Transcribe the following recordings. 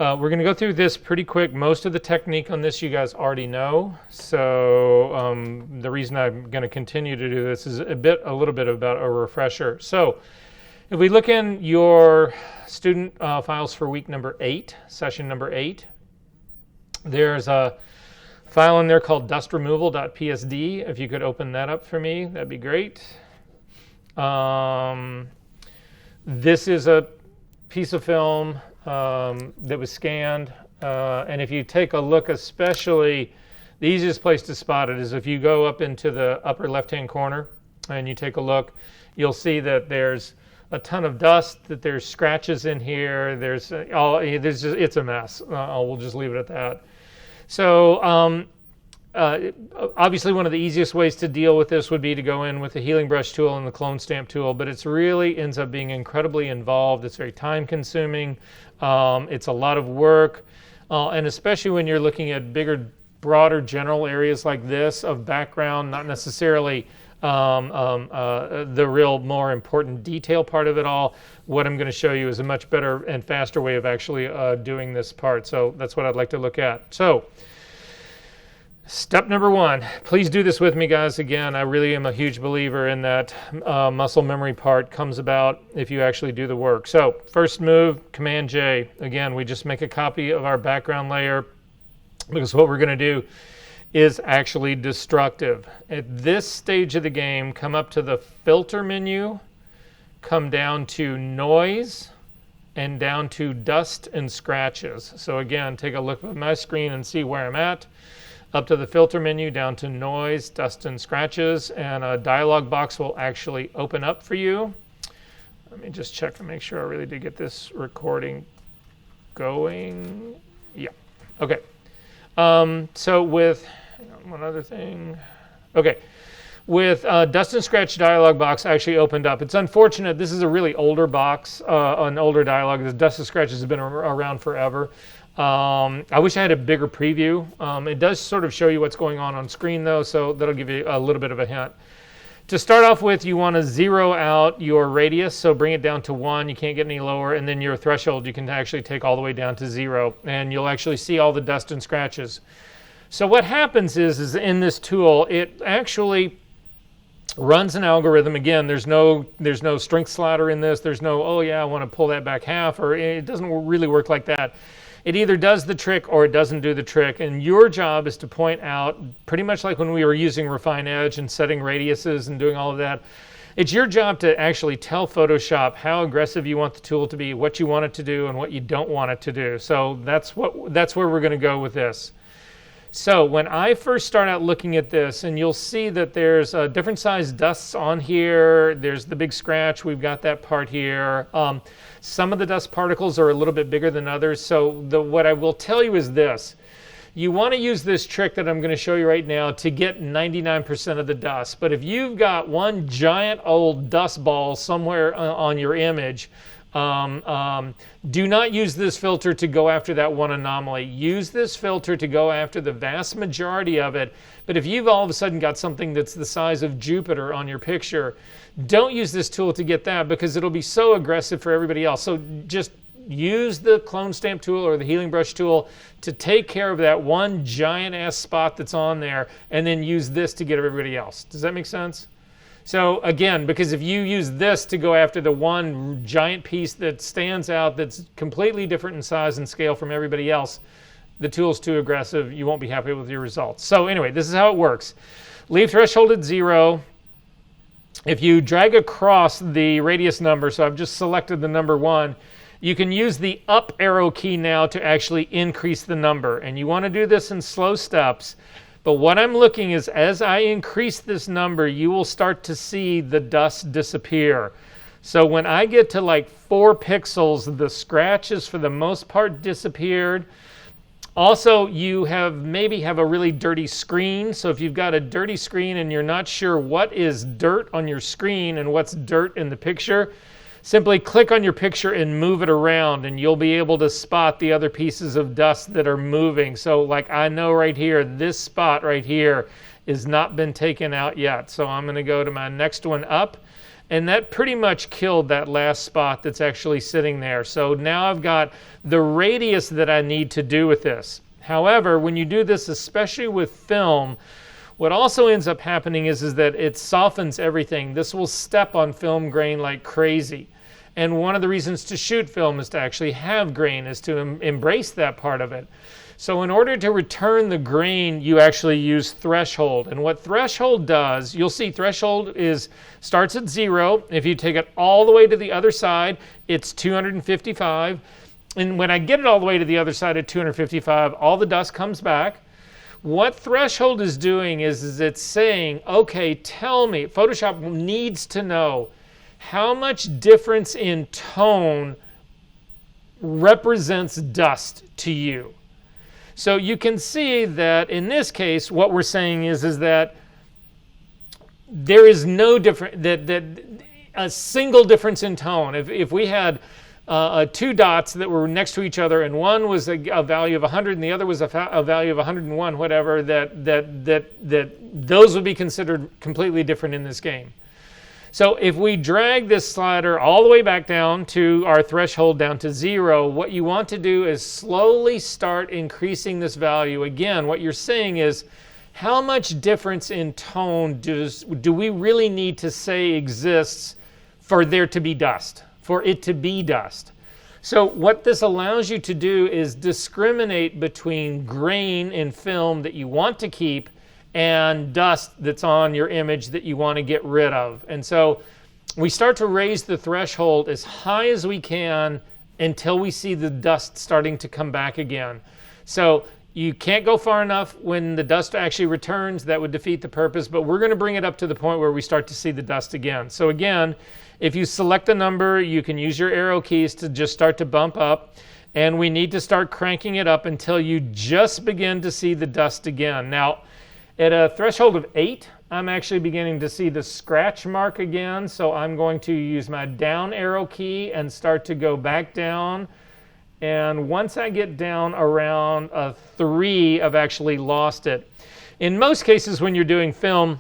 We're going to go through this pretty quick. Most of the technique on this you guys already know. So the reason I'm going to continue to do this is a little bit about a refresher. So if we look in your student files for week number 8, session number 8, there's a file in there called dustremoval.psd. If you could open that up for me, that'd be great. This is a piece of film that was scanned, and if you take a look, especially the easiest place to spot it is if you go up into the upper left-hand corner and you take a look, you'll see that there's a ton of dust, that there's scratches in here, it's a mess. We'll just leave it at that. So obviously one of the easiest ways to deal with this would be to go in with the healing brush tool and the clone stamp tool, but it's really ends up being incredibly involved. It's very time consuming. It's a lot of work. And especially when you're looking at bigger, broader general areas like this of background, not necessarily the real more important detail part of it all. What I'm going to show you is a much better and faster way of actually doing this part. So that's what I'd like to look at. So step number 1, please do this with me, guys. Again, I really am a huge believer in that muscle memory part comes about if you actually do the work. So first move, Command J. Again, we just make a copy of our background layer because what we're going to do is actually destructive. At this stage of the game, come up to the filter menu, come down to noise, and down to dust and scratches. So again, take a look at my screen and see where I'm at. Up to the filter menu, down to noise, dust and scratches, and a dialog box will actually open up for you. Let me just check to make sure I really did get this recording going. Yeah, okay. So with, hang on, one other thing. Okay, with dust and scratch dialog box actually opened up. It's unfortunate, this is a really older box, an older dialog. The dust and scratches have been around forever. I wish I had a bigger preview. It does sort of show you what's going on screen though, so that'll give you a little bit of a hint. To start off with, you want to zero out your radius, so bring it down to 1. You can't get any lower, and then your threshold you can actually take all the way down to 0, and you'll actually see all the dust and scratches. So what happens is in this tool, it actually runs an algorithm. Again, there's no strength slider in this. There's no, oh yeah, I want to pull that back half, or it doesn't really work like that. It either does the trick or it doesn't do the trick, and your job is to point out, pretty much like when we were using Refine Edge and setting radiuses and doing all of that, it's your job to actually tell Photoshop how aggressive you want the tool to be, what you want it to do, and what you don't want it to do. So that's where we're going to go with this. So when I first start out looking at this, and you'll see that there's different size dusts on here. There's the big scratch. We've got that part here. Some of the dust particles are a little bit bigger than others. So what I will tell you is this. You want to use this trick that I'm going to show you right now to get 99% of the dust. But if you've got one giant old dust ball somewhere on your image, do not use this filter to go after that one anomaly. Use this filter to go after the vast majority of it. But if you've all of a sudden got something that's the size of Jupiter on your picture, don't use this tool to get that because it'll be so aggressive for everybody else. So just use the clone stamp tool or the healing brush tool to take care of that one giant ass spot that's on there, and then use this to get everybody else. Does that make sense? So again, because if you use this to go after the one giant piece that stands out that's completely different in size and scale from everybody else, the tool's too aggressive. You won't be happy with your results. So anyway, this is how it works. Leave threshold at 0. If you drag across the radius number, so I've just selected the number 1, you can use the up arrow key now to actually increase the number. And you want to do this in slow steps. But what I'm looking is as I increase this number, you will start to see the dust disappear. So when I get to like 4 pixels, the scratches for the most part disappeared. Also, you maybe have a really dirty screen. So if you've got a dirty screen and you're not sure what is dirt on your screen and what's dirt in the picture, simply click on your picture and move it around, and you'll be able to spot the other pieces of dust that are moving. So like I know right here, this spot right here has not been taken out yet. So I'm going to go to my next one up, And that pretty much killed that last spot that's actually sitting there. So now I've got the radius that I need to do with this. However, when you do this, especially with film, what also ends up happening is that it softens everything. This will step on film grain like crazy. And one of the reasons to shoot film is to actually have grain, is to embrace that part of it. So in order to return the grain, you actually use threshold. And what threshold does, you'll see threshold starts at 0. If you take it all the way to the other side, it's 255. And when I get it all the way to the other side at 255, all the dust comes back. What threshold is doing is it's saying, okay, tell me, Photoshop needs to know how much difference in tone represents dust to you. So you can see that in this case, what we're saying is that there is no different, that a single difference in tone. If we had two dots that were next to each other, and one was a value of 100 and the other was a value of 101, whatever, that those would be considered completely different in this game. So if we drag this slider all the way back down to our threshold down to 0, what you want to do is slowly start increasing this value. Again, what you're saying is, how much difference in tone do we really need to say exists for there to be dust, for it to be dust? So what this allows you to do is discriminate between grain in film that you want to keep and dust that's on your image that you want to get rid of. And so we start to raise the threshold as high as we can until we see the dust starting to come back again. So you can't go far enough when the dust actually returns. That would defeat the purpose, but we're going to bring it up to the point where we start to see the dust again. So again, if you select a number, you can use your arrow keys to just start to bump up, and we need to start cranking it up until you just begin to see the dust again. Now, at a threshold of 8, I'm actually beginning to see the scratch mark again, so I'm going to use my down arrow key and start to go back down. And once I get down around a 3, I've actually lost it. In most cases when you're doing film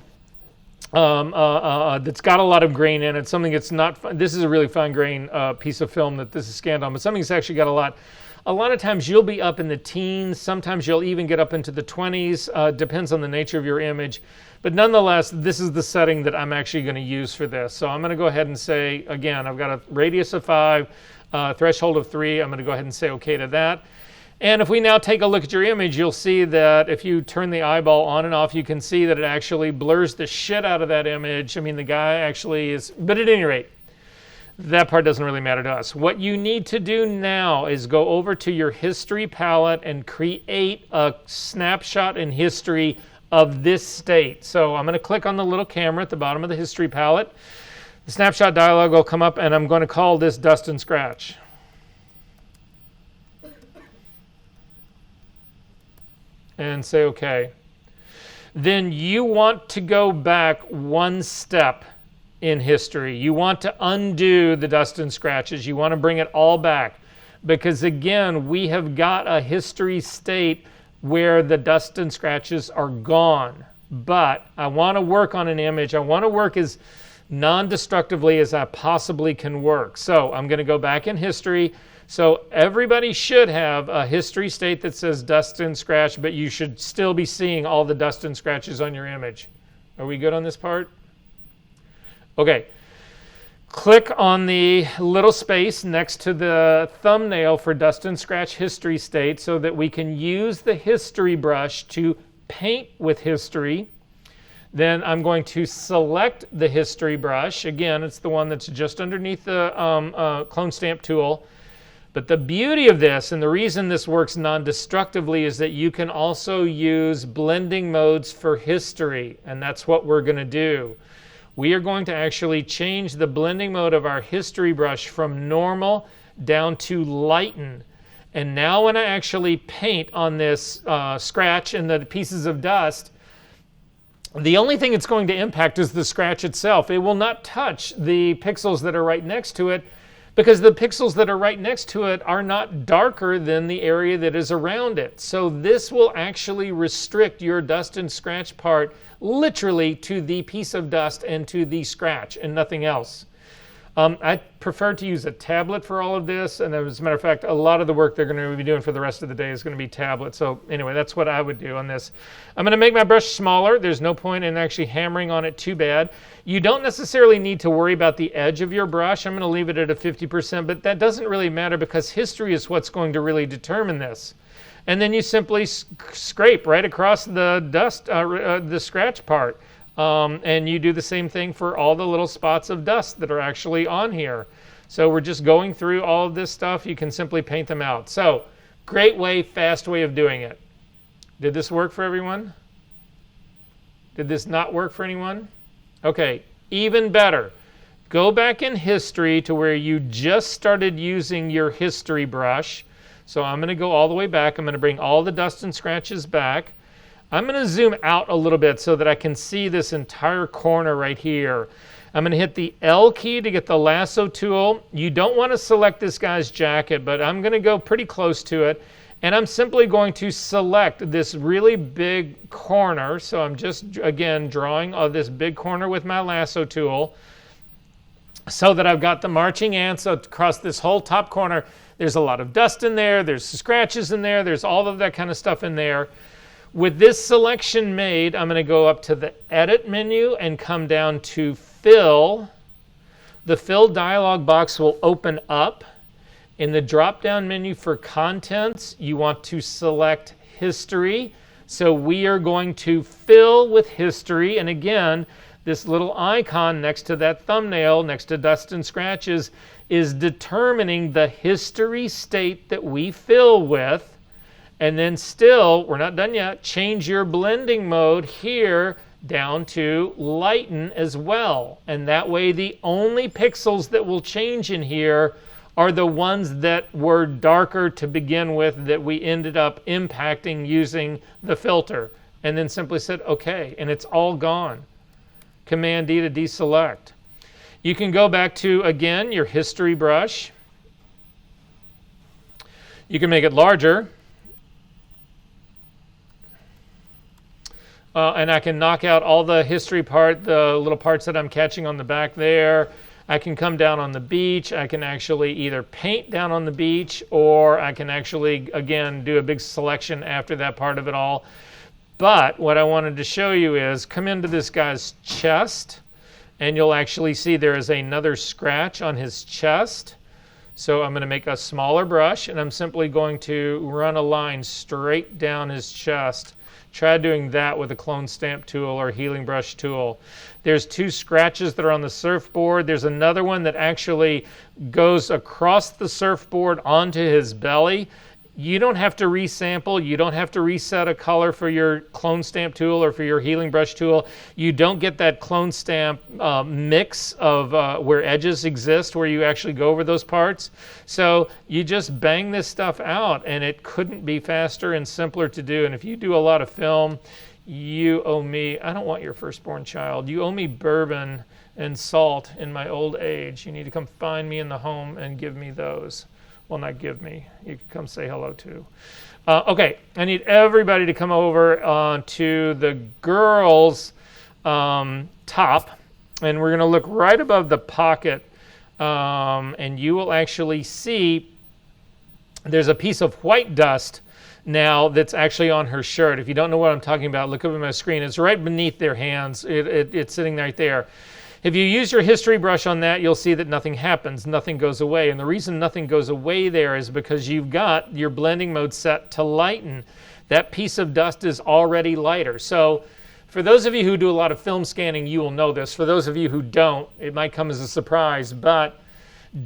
that's got a lot of grain in it, something that's not fun, this is a really fine grain piece of film that this is scanned on, but something that's actually got a lot of times you'll be up in the teens, sometimes you'll even get up into the 20s, depends on the nature of your image. But nonetheless, this is the setting that I'm actually going to use for this. So I'm going to go ahead and say, again, I've got a radius of 5, threshold of 3. I'm going to go ahead and say OK to that. And if we now take a look at your image, you'll see that if you turn the eyeball on and off, you can see that it actually blurs the shit out of that image. I mean, the guy actually is, but at any rate, that part doesn't really matter to us. What you need to do now is go over to your history palette and create a snapshot in history of this state. So I'm going to click on the little camera at the bottom of the history palette. The snapshot dialog will come up, and I'm going to call this Dust and Scratch. And say OK. Then you want to go back one step in history. You want to undo the dust and scratches. You want to bring it all back, because again, we have got a history state where the dust and scratches are gone. But I want to work on an image. I want to work as non-destructively as I possibly can work. So I'm going to go back in history. So everybody should have a history state that says dust and scratch, but you should still be seeing all the dust and scratches on your image. Are we good on this part? Okay. Click on the little space next to the thumbnail for dust and scratch history state so that we can use the history brush to paint with history. Then I'm going to select the history brush. Again, it's the one that's just underneath the clone stamp tool. But the beauty of this, and the reason this works non-destructively, is that you can also use blending modes for history, and that's what we're going to do. We are going to actually change the blending mode of our history brush from normal down to lighten. And now when I actually paint on this scratch and the pieces of dust, the only thing it's going to impact is the scratch itself. It will not touch the pixels that are right next to it. because the pixels that are right next to it are not darker than the area that is around it. So this will actually restrict your dust and scratch part literally to the piece of dust and to the scratch and nothing else. I prefer to use a tablet for all of this, and as a matter of fact, a lot of the work they're going to be doing for the rest of the day is going to be tablet. So anyway, that's what I would do on this. I'm going to make my brush smaller. There's no point in actually hammering on it too bad. You don't necessarily need to worry about the edge of your brush. I'm going to leave it at a 50%, but that doesn't really matter because history is what's going to really determine this. And then you simply scrape right across the dust, the scratch part. And you do the same thing for all the little spots of dust that are actually on here. So we're just going through all of this stuff. You can simply paint them out. So great way, fast way of doing it. Did this work for everyone? Did this not work for anyone? Okay, even better. Go back in history to where you just started using your history brush. So I'm going to go all the way back. I'm going to bring all the dust and scratches back. I'm going to zoom out a little bit so that I can see this entire corner right here. I'm going to hit the L key to get the lasso tool. You don't want to select this guy's jacket, but I'm going to go pretty close to it. And I'm simply going to select this really big corner. So I'm just, again, drawing this big corner with my lasso tool so that I've got the marching ants across this whole top corner. There's a lot of dust in there. There's scratches in there. There's all of that kind of stuff in there. With this selection made, I'm going to go up to the Edit menu and come down to Fill. The Fill dialog box will open up. In the drop-down menu for Contents, you want to select History. So we are going to fill with History. And again, this little icon next to that thumbnail, next to Dust and Scratches, is determining the history state that we fill with. And then still, we're not done yet, change your blending mode here down to lighten as well. And that way the only pixels that will change in here are the ones that were darker to begin with that we ended up impacting using the filter. And then simply said, okay, and it's all gone. Command D to deselect. You can go back to, again, your history brush. You can make it larger. And I can knock out all the history part, the little parts that I'm catching on the back there. I can come down on the beach. I can actually either paint down on the beach, or I can actually, again, do a big selection after that part of it all. But what I wanted to show you is come into this guy's chest, and you'll actually see there is another scratch on his chest. So I'm going to make a smaller brush, and I'm simply going to run a line straight down his chest. Try doing that with a clone stamp tool or healing brush tool. There's two scratches that are on the surfboard. There's another one that actually goes across the surfboard onto his belly. You don't have to resample. You don't have to reset a color for your clone stamp tool or for your healing brush tool. You don't get that clone stamp mix of where edges exist, where you actually go over those parts. So you just bang this stuff out, and it couldn't be faster and simpler to do. And if you do a lot of film, you owe me, I don't want your firstborn child, you owe me bourbon and salt in my old age. You need to come find me in the home and give me those. Well, not give me. You can come say hello to. Okay, I need everybody to come over to the girls' top, and we're going to look right above the pocket, and you will actually see there's a piece of white dust now that's actually on her shirt. If you don't know what I'm talking about, look up at my screen. It's right beneath their hands. It's sitting right there. If you use your history brush on that, you'll see that nothing happens, nothing goes away. And the reason nothing goes away there is because you've got your blending mode set to lighten. That piece of dust is already lighter. So for those of you who do a lot of film scanning, you will know this. For those of you who don't, it might come as a surprise, but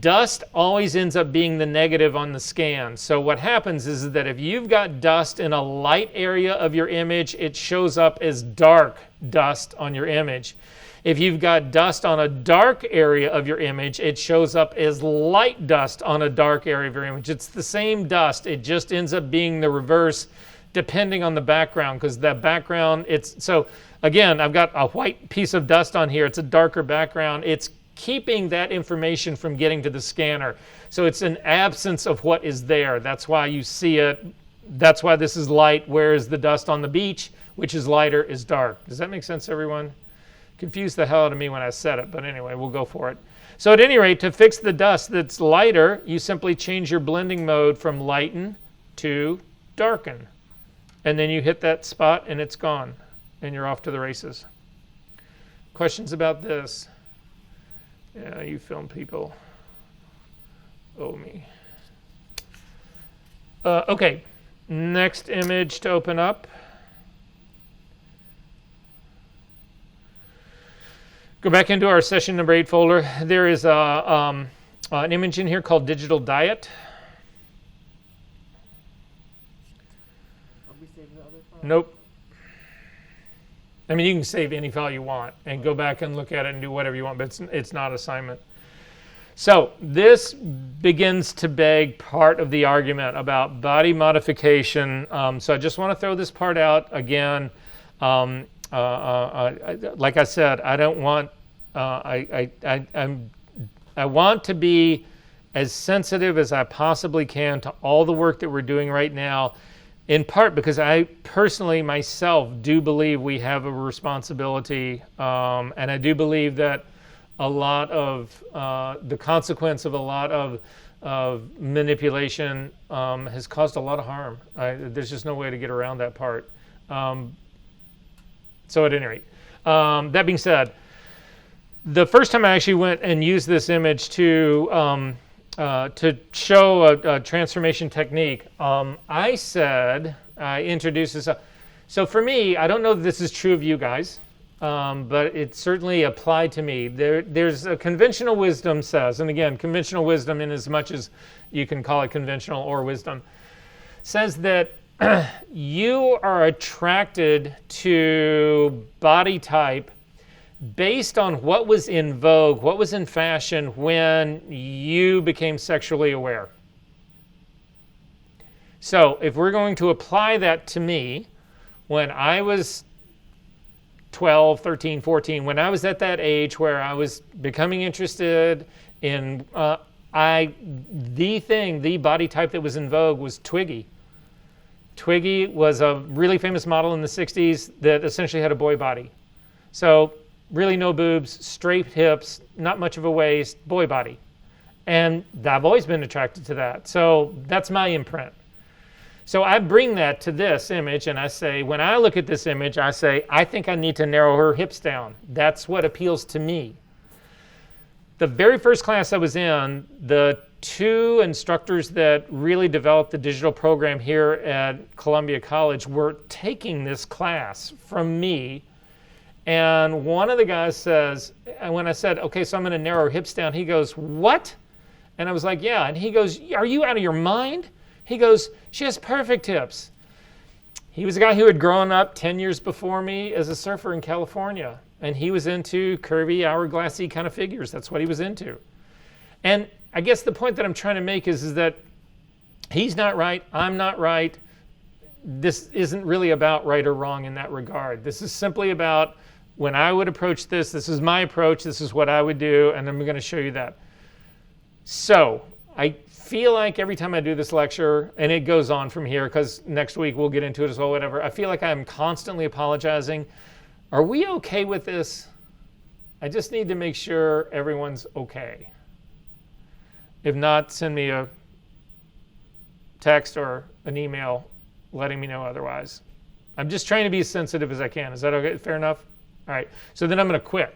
dust always ends up being the negative on the scan. So what happens is that if you've got dust in a light area of your image, it shows up as dark dust on your image. If you've got dust on a dark area of your image, it shows up as light dust on a dark area of your image. It's the same dust. It just ends up being the reverse depending on the background, because that background, so again, I've got a white piece of dust on here. It's a darker background. It's keeping that information from getting to the scanner. So it's an absence of what is there. That's why you see it. That's why this is light, whereas the dust on the beach, which is lighter, is dark. Does that make sense, everyone? Confused the hell out of me when I said it, but anyway, we'll go for it. So at any rate, to fix the dust that's lighter, you simply change your blending mode from lighten to darken. And then you hit that spot and it's gone, and you're off to the races. Questions about this? Yeah, you film people owe me. Okay, next image to open up. Go back into our session number 8 folder. There is an image in here called Digital Diet. Are we saving the other file? Nope. I mean, you can save any file you want and go back and look at it and do whatever you want, but it's not assignment. So this begins to beg part of the argument about body modification. So I just want to throw this part out again. Like I said, I don't want. I want to be as sensitive as I possibly can to all the work that we're doing right now. In part because I personally, myself, do believe we have a responsibility, and I do believe that a lot of the consequence of a lot of manipulation has caused a lot of harm. There's just no way to get around that part. So at any rate, that being said, the first time I actually went and used this image to show a transformation technique, I introduced this. So for me, I don't know that this is true of you guys, but it certainly applied to me. There's a conventional wisdom says, and again, conventional wisdom in as much as you can call it conventional or wisdom, says that you are attracted to body type based on what was in vogue, what was in fashion when you became sexually aware. So if we're going to apply that to me, when I was 12, 13, 14, when I was at that age where I was becoming interested in, the body type that was in vogue was Twiggy. Twiggy was a really famous model in the 60s that essentially had a boy body. So really no boobs, straight hips, not much of a waist, boy body. And I've always been attracted to that. So that's my imprint. So I bring that to this image and I say, when I look at this image, I say, I think I need to narrow her hips down. That's what appeals to me. The very first class I was in, the 2 instructors that really developed the digital program here at Columbia College were taking this class from me. And one of the guys says, and when I said, okay, so I'm going to narrow her hips down, he goes, what? And I was like, yeah. And he goes, are you out of your mind? He goes, she has perfect hips. He was a guy who had grown up 10 years before me as a surfer in California. And he was into curvy, hourglassy kind of figures. That's what he was into. And I guess the point that I'm trying to make is that he's not right, I'm not right. This isn't really about right or wrong in that regard. This is simply about when I would approach this, this is my approach, this is what I would do, and I'm going to show you that. So I feel like every time I do this lecture, and it goes on from here because next week we'll get into it as well, whatever, I feel like I'm constantly apologizing. Are we okay with this? I just need to make sure everyone's okay. If not, send me a text or an email letting me know otherwise. I'm just trying to be as sensitive as I can. Is that okay? Fair enough? All right. So then I'm going to quit.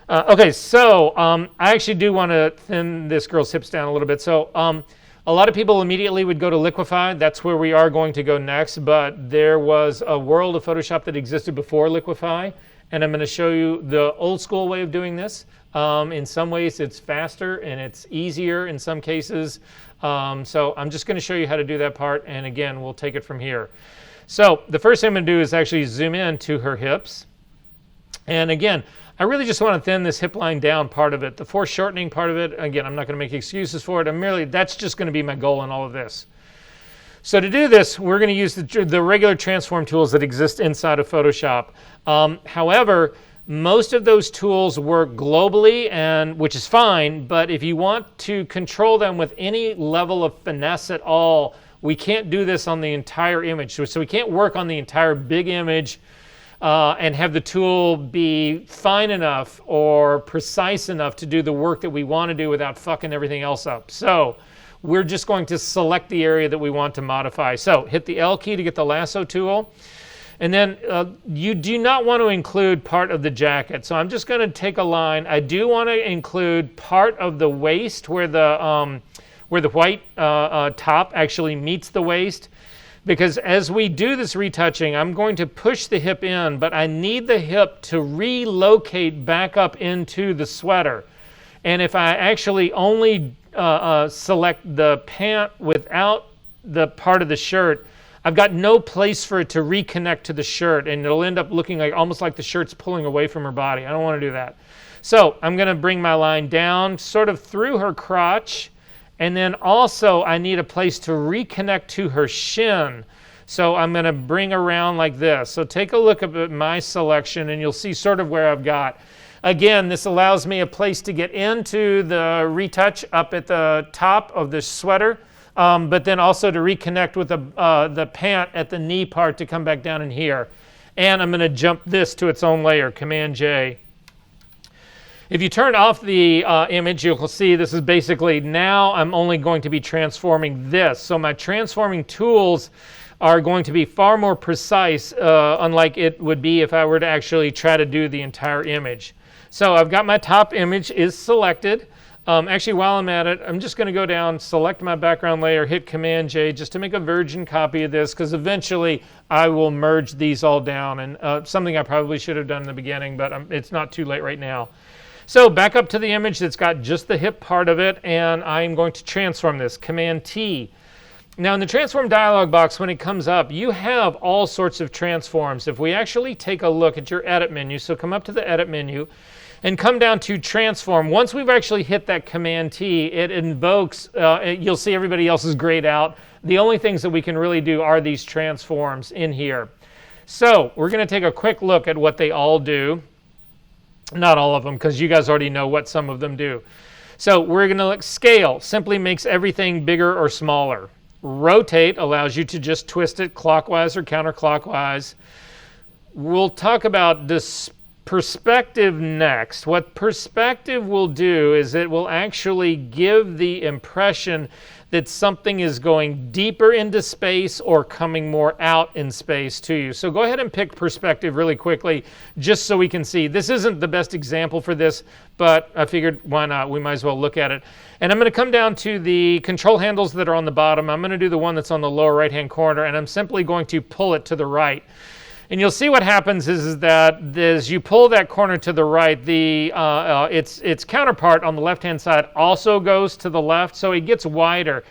Okay. So I actually do want to thin this girl's hips down a little bit. So a lot of people immediately would go to Liquify. That's where we are going to go next. But there was a world of Photoshop that existed before Liquify. And I'm going to show you the old school way of doing this. In some ways, it's faster and it's easier in some cases. So I'm just going to show you how to do that part. And again, we'll take it from here. So the first thing I'm going to do is actually zoom in to her hips. And again, I really just want to thin this hip line down part of it. The foreshortening part of it, again, I'm not going to make excuses for it. That's just going to be my goal in all of this. So to do this, we're going to use the regular transform tools that exist inside of Photoshop. However, Most of those tools work globally, and which is fine, but if you want to control them with any level of finesse at all, we can't do this on the entire image. So we can't work on the entire big image and have the tool be fine enough or precise enough to do the work that we want to do without fucking everything else up. So we're just going to select the area that we want to modify. So hit the L key to get the lasso tool. And then you do not want to include part of the jacket. So I'm just going to take a line. I do want to include part of the waist where the white top actually meets the waist. Because as we do this retouching, I'm going to push the hip in, but I need the hip to relocate back up into the sweater. And if I actually only select the pant without the part of the shirt, I've got no place for it to reconnect to the shirt, and it'll end up looking like almost like the shirt's pulling away from her body. I don't want to do that. So I'm going to bring my line down sort of through her crotch, and then also I need a place to reconnect to her shin. So I'm going to bring around like this. So take a look at my selection, and you'll see sort of where I've got. Again, this allows me a place to get into the retouch up at the top of the sweater. But then also to reconnect with the pant at the knee part to come back down in here. And I'm going to jump this to its own layer, Command J. If you turn off the image, you'll see this is basically, now I'm only going to be transforming this. So my transforming tools are going to be far more precise, unlike it would be if I were to actually try to do the entire image. So I've got my top image is selected. Actually, while I'm at it, I'm just going to go down, select my background layer, hit Command J just to make a virgin copy of this, because eventually I will merge these all down, and something I probably should have done in the beginning, but it's not too late right now. So back up to the image that's got just the hip part of it, and I'm going to transform this, Command T. Now in the transform dialog box, when it comes up, you have all sorts of transforms. If we actually take a look at your edit menu, so come up to the edit menu, and come down to transform. Once we've actually hit that Command T, it invokes, you'll see everybody else is grayed out. The only things that we can really do are these transforms in here. So we're going to take a quick look at what they all do. Not all of them, because you guys already know what some of them do. So we're going to look, scale simply makes everything bigger or smaller. Rotate allows you to just twist it clockwise or counterclockwise. We'll talk about this perspective next. What perspective will do is it will actually give the impression that something is going deeper into space or coming more out in space to you. So go ahead and pick perspective really quickly just so we can see. This isn't the best example for this, but I figured why not? We might as well look at it. And I'm going to come down to the control handles that are on the bottom. I'm going to do the one that's on the lower right hand corner, and I'm simply going to pull it to the right. And you'll see what happens is that as you pull that corner to the right, its counterpart on the left-hand side also goes to the left, so it gets wider.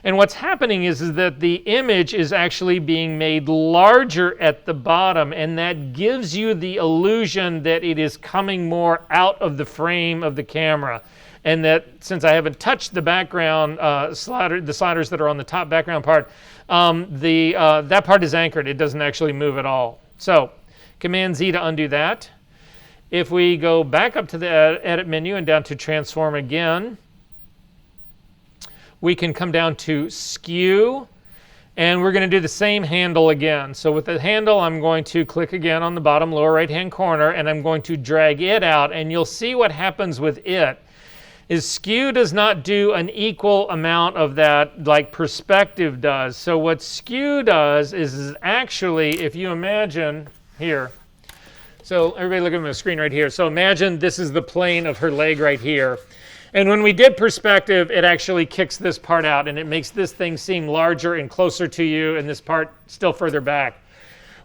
And what's happening is that the image is actually being made larger at the bottom, and that gives you the illusion that it is coming more out of the frame of the camera. And that since I haven't touched the background the sliders that are on the top background part, that part is anchored. It doesn't actually move at all. So Command Z to undo that. If we go back up to the edit menu and down to transform again, we can come down to skew, and we're going to do the same handle again. So with the handle, I'm going to click again on the bottom lower right hand corner, and I'm going to drag it out, and you'll see what happens with it is skew does not do an equal amount of that like perspective does. So what skew does is actually, if you imagine here, so everybody look at the screen right here. So imagine this is the plane of her leg right here. And when we did perspective, it actually kicks this part out, and it makes this thing seem larger and closer to you, and this part still further back.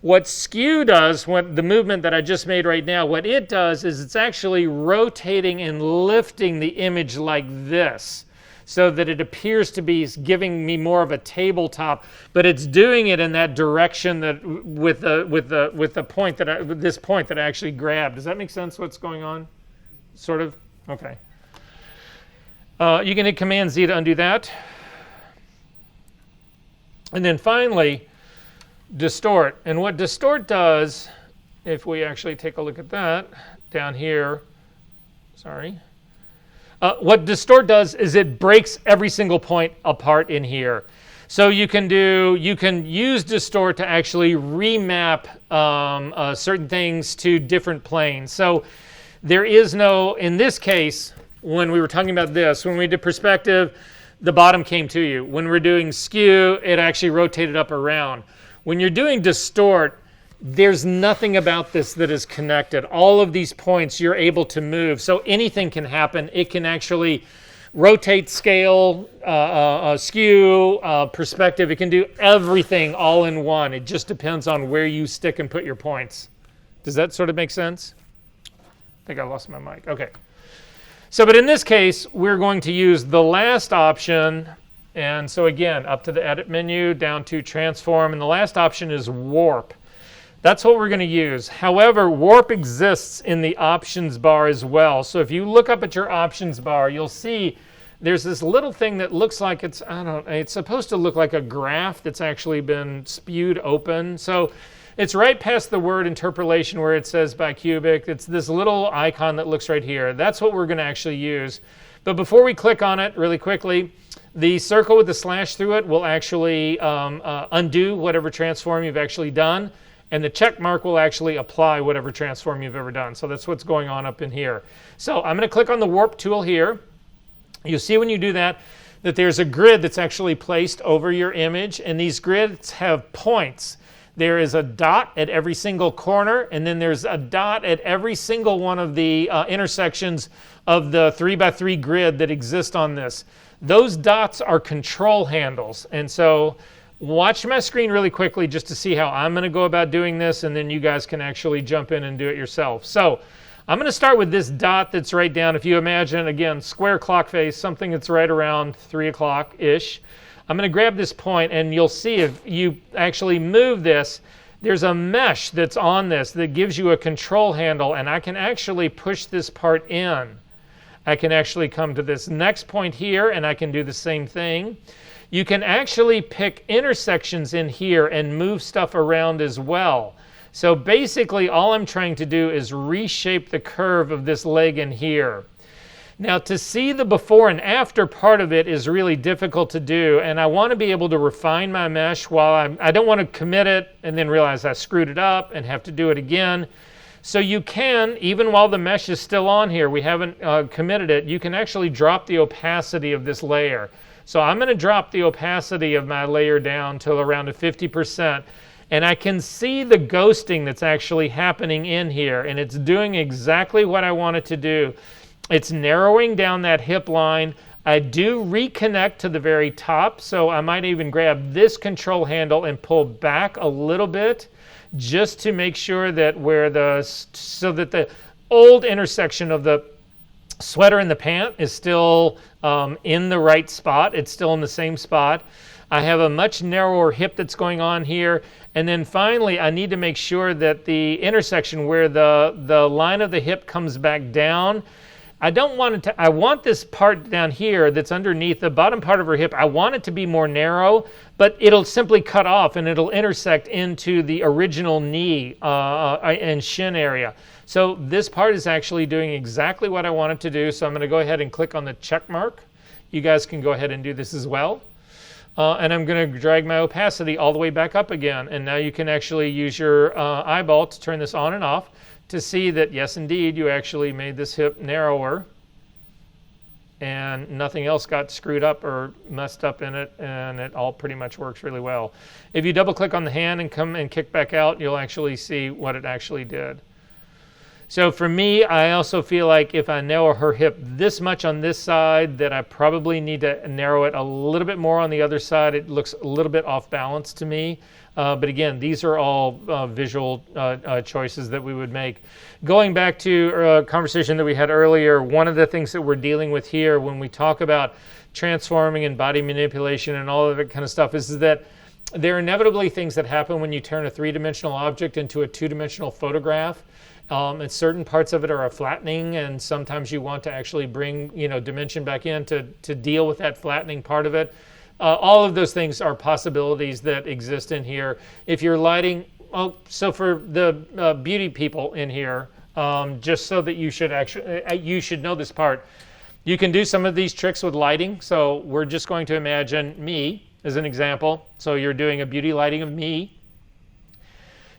What skew does, what the movement that I just made right now, what it does is it's actually rotating and lifting the image like this, so that it appears to be giving me more of a tabletop, but it's doing it in that direction that with the point that this point that I actually grabbed. Does that make sense? What's going on? Sort of. Okay. You can hit Command Z to undo that, and then finally, distort. And what distort does, if we actually take a look at that, down here, sorry. What distort does is it breaks every single point apart in here. So you can use distort to actually remap certain things to different planes. So there is no, in this case, when we were talking about this, when we did perspective, the bottom came to you. When we're doing skew, it actually rotated up around. When you're doing distort, there's nothing about this that is connected. All of these points you're able to move. So anything can happen. It can actually rotate, scale, skew, perspective. It can do everything all in one. It just depends on where you stick and put your points. Does that sort of make sense? I think I lost my mic. Okay. So, but in this case, we're going to use the last option. And so again, up to the edit menu, down to transform. And the last option is warp. That's what we're going to use. However, warp exists in the options bar as well. So if you look up at your options bar, you'll see there's this little thing that looks like it's, I don't know, it's supposed to look like a graph that's actually been spewed open. So it's right past the word interpolation where it says bicubic. It's this little icon that looks right here. That's what we're going to actually use. But before we click on it really quickly, the circle with the slash through it will actually undo whatever transform you've actually done. And the check mark will actually apply whatever transform you've ever done. So that's what's going on up in here. So I'm going to click on the warp tool here. You'll see when you do that there's a grid that's actually placed over your image. And these grids have points. There is a dot at every single corner. And then there's a dot at every single one of the intersections of the 3x3 grid that exist on this. Those dots are control handles. And so watch my screen really quickly just to see how I'm going to go about doing this, and then you guys can actually jump in and do it yourself. So I'm going to start with this dot that's right down. If you imagine, again, square clock face, something that's right around 3 o'clock-ish. I'm going to grab this point, and you'll see if you actually move this, there's a mesh that's on this that gives you a control handle, and I can actually push this part in. I can actually come to this next point here, and I can do the same thing. You can actually pick intersections in here and move stuff around as well. So basically all I'm trying to do is reshape the curve of this leg in here. Now to see the before and after part of it is really difficult to do, and I want to be able to refine my mesh while I don't want to commit it and then realize I screwed it up and have to do it again. So you can, even while the mesh is still on here, we haven't committed it, you can actually drop the opacity of this layer. So I'm going to drop the opacity of my layer down to around a 50%. And I can see the ghosting that's actually happening in here. And it's doing exactly what I want it to do. It's narrowing down that hip line. I do reconnect to the very top. So I might even grab this control handle and pull back a little bit just to make sure that so that the old intersection of the sweater and the pant is still in the right spot. It's still in the same spot. I have a much narrower hip that's going on here. And then finally, I need to make sure that the intersection where the line of the hip comes back down, I don't want it to, I want this part down here that's underneath the bottom part of her hip, I want it to be more narrow, but it'll simply cut off and it'll intersect into the original knee and shin area. So this part is actually doing exactly what I want it to do. So I'm going to go ahead and click on the check mark. You guys can go ahead and do this as well. And I'm going to drag my opacity all the way back up again. And now you can actually use your eyeball to turn this on and off to see that, yes, indeed, you actually made this hip narrower. And nothing else got screwed up or messed up in it. And it all pretty much works really well. If you double click on the hand and come and kick back out, you'll actually see what it actually did. So for me, I also feel like if I narrow her hip this much on this side, that I probably need to narrow it a little bit more on the other side. It looks a little bit off balance to me. But again, these are all visual choices that we would make. Going back to a conversation that we had earlier, one of the things that we're dealing with here when we talk about transforming and body manipulation and all of that kind of stuff is that there are inevitably things that happen when you turn a three-dimensional object into a two-dimensional photograph. And certain parts of it are a flattening, and sometimes you want to actually bring dimension back in to deal with that flattening part of it. All of those things are possibilities that exist in here. If you're lighting, so for the beauty people in here, just so that you should know this part. You can do some of these tricks with lighting. So we're just going to imagine me as an example. So you're doing a beauty lighting of me.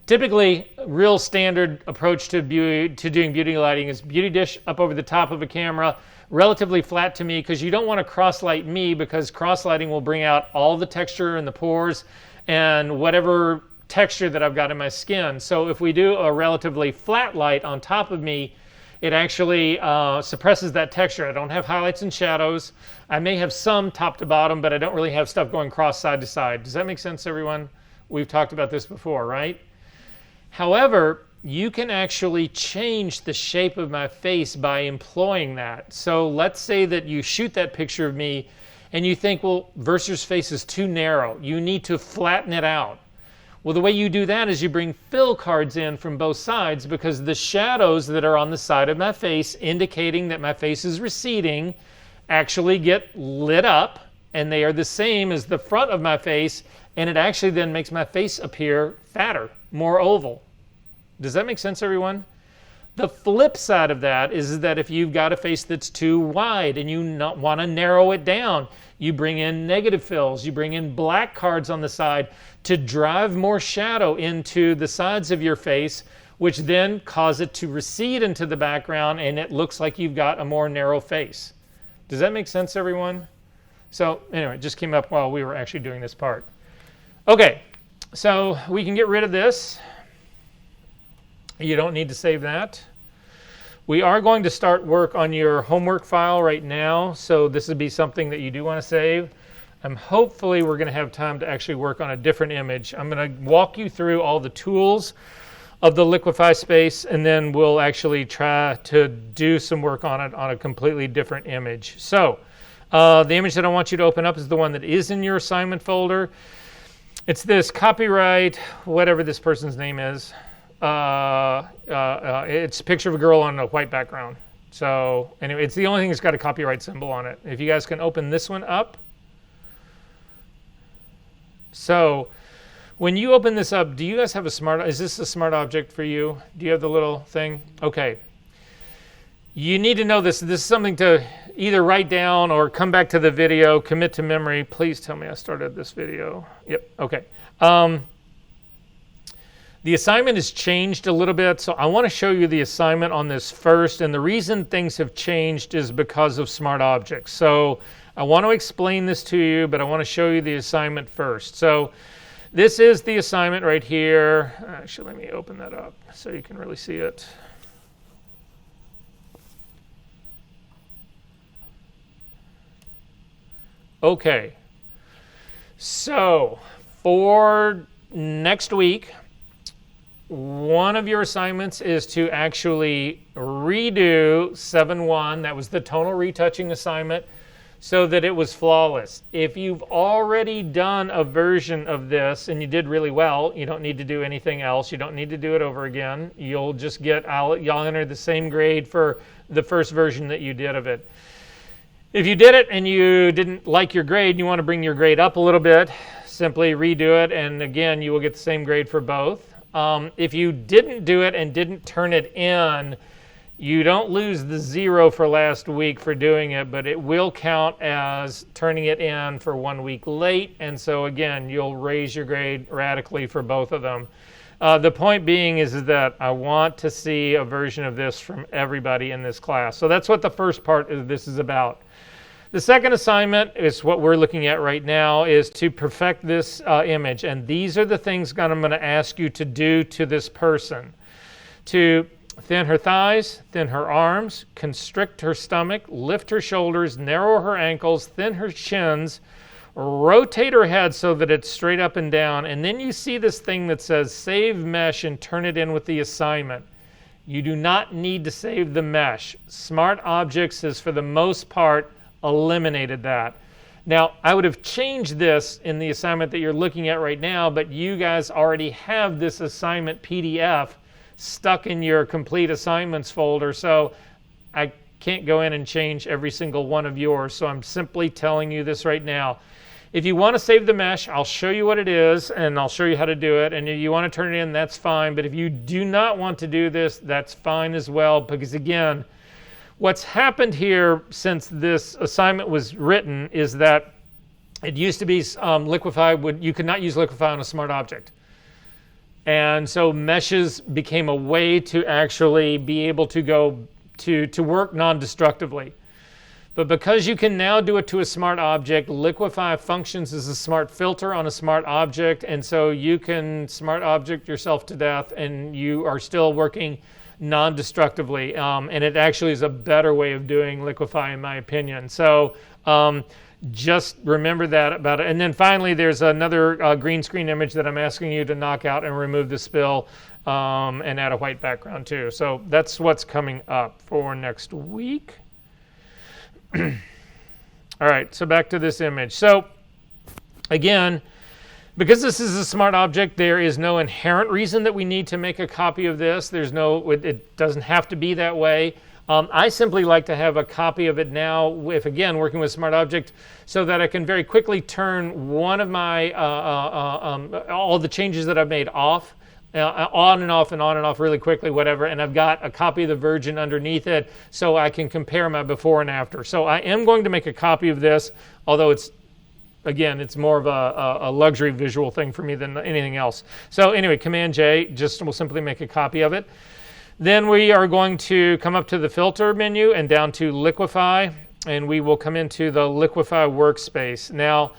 Typically, a real standard approach to doing beauty lighting is beauty dish up over the top of a camera, relatively flat to me, because you don't want to cross light me, because cross lighting will bring out all the texture and the pores and whatever texture that I've got in my skin. So if we do a relatively flat light on top of me, it actually suppresses that texture. I don't have highlights and shadows. I may have some top to bottom, but I don't really have stuff going cross side to side. Does that make sense, everyone? We've talked about this before, right? However, you can actually change the shape of my face by employing that. So let's say that you shoot that picture of me and you think, well, Verser's face is too narrow. You need to flatten it out. Well, the way you do that is you bring fill cards in from both sides, because the shadows that are on the side of my face indicating that my face is receding actually get lit up, and they are the same as the front of my face, and it actually then makes my face appear fatter, more oval. Does that make sense, everyone? The flip side of that is that if you've got a face that's too wide and you want to narrow it down, you bring in negative fills, you bring in black cards on the side to drive more shadow into the sides of your face, which then cause it to recede into the background, and it looks like you've got a more narrow face. Does that make sense, everyone? So anyway, it just came up while we were actually doing this part. Okay, so we can get rid of this. You don't need to save that. We are going to start work on your homework file right now, so this would be something that you do want to save. Hopefully we're going to have time to actually work on a different image. I'm going to walk you through all the tools of the Liquify space, and then we'll actually try to do some work on it on a completely different image. So the image that I want you to open up is the one that is in your assignment folder. It's this copyright, whatever this person's name is. It's a picture of a girl on a white background. So anyway, it's the only thing that's got a copyright symbol on it. If you guys can open this one up. So when you open this up, do you guys have is this a smart object for you? Do you have the little thing? Okay. You need to know this. This is something to either write down or come back to the video, commit to memory. Please tell me I started this video. Yep, okay. The assignment has changed a little bit, so I want to show you the assignment on this first, and the reason things have changed is because of smart objects. So I want to explain this to you, but I want to show you the assignment first. So this is the assignment right here. Actually, let me open that up so you can really see it. Okay, so for next week, one of your assignments is to actually redo 7.1. That was the tonal retouching assignment, so that it was flawless. If you've already done a version of this and you did really well, you don't need to do anything else. You don't need to do it over again. You'll just get, y'all enter the same grade for the first version that you did of it. If you did it and you didn't like your grade, you want to bring your grade up a little bit, simply redo it, and again, you will get the same grade for both. If you didn't do it and didn't turn it in, you don't lose the 0 for last week for doing it, but it will count as turning it in for 1 week late, and so again, you'll raise your grade radically for both of them. The point being is that I want to see a version of this from everybody in this class. So that's what the first part of this is about. The second assignment is what we're looking at right now, is to perfect this image. And these are the things I'm going to ask you to do to this person. To thin her thighs, thin her arms, constrict her stomach, lift her shoulders, narrow her ankles, thin her shins, rotate her head so that it's straight up and down. And then you see this thing that says save mesh and turn it in with the assignment. You do not need to save the mesh. Smart Objects has, for the most part, eliminated that. Now, I would have changed this in the assignment that you're looking at right now, but you guys already have this assignment PDF stuck in your complete assignments folder, so I can't go in and change every single one of yours, so I'm simply telling you this right now. If you want to save the mesh, I'll show you what it is and I'll show you how to do it. And if you want to turn it in, that's fine. But if you do not want to do this, that's fine as well. Because again, what's happened here since this assignment was written is that it used to be Liquify, you could not use Liquify on a smart object. And so meshes became a way to actually be able to go to work non-destructively. But because you can now do it to a smart object, Liquify functions as a smart filter on a smart object, and so you can smart object yourself to death and you are still working non-destructively. And it actually is a better way of doing Liquify in my opinion. So just remember that about it. And then finally, there's another green screen image that I'm asking you to knock out and remove the spill and add a white background too. So that's what's coming up for next week. All right, so back to this image. So again, because this is a smart object, there is no inherent reason that we need to make a copy of this. It doesn't have to be that way. I simply like to have a copy of it now, if again, working with smart object, so that I can very quickly turn one of my, all the changes that I've made off, on and off really quickly, whatever, and I've got a copy of the version underneath it so I can compare my before and after. So I am going to make a copy of this, although it's more of a luxury visual thing for me than anything else. So anyway, Command J, will simply make a copy of it. Then we are going to come up to the filter menu and down to Liquify, and we will come into the Liquify Workspace. Now,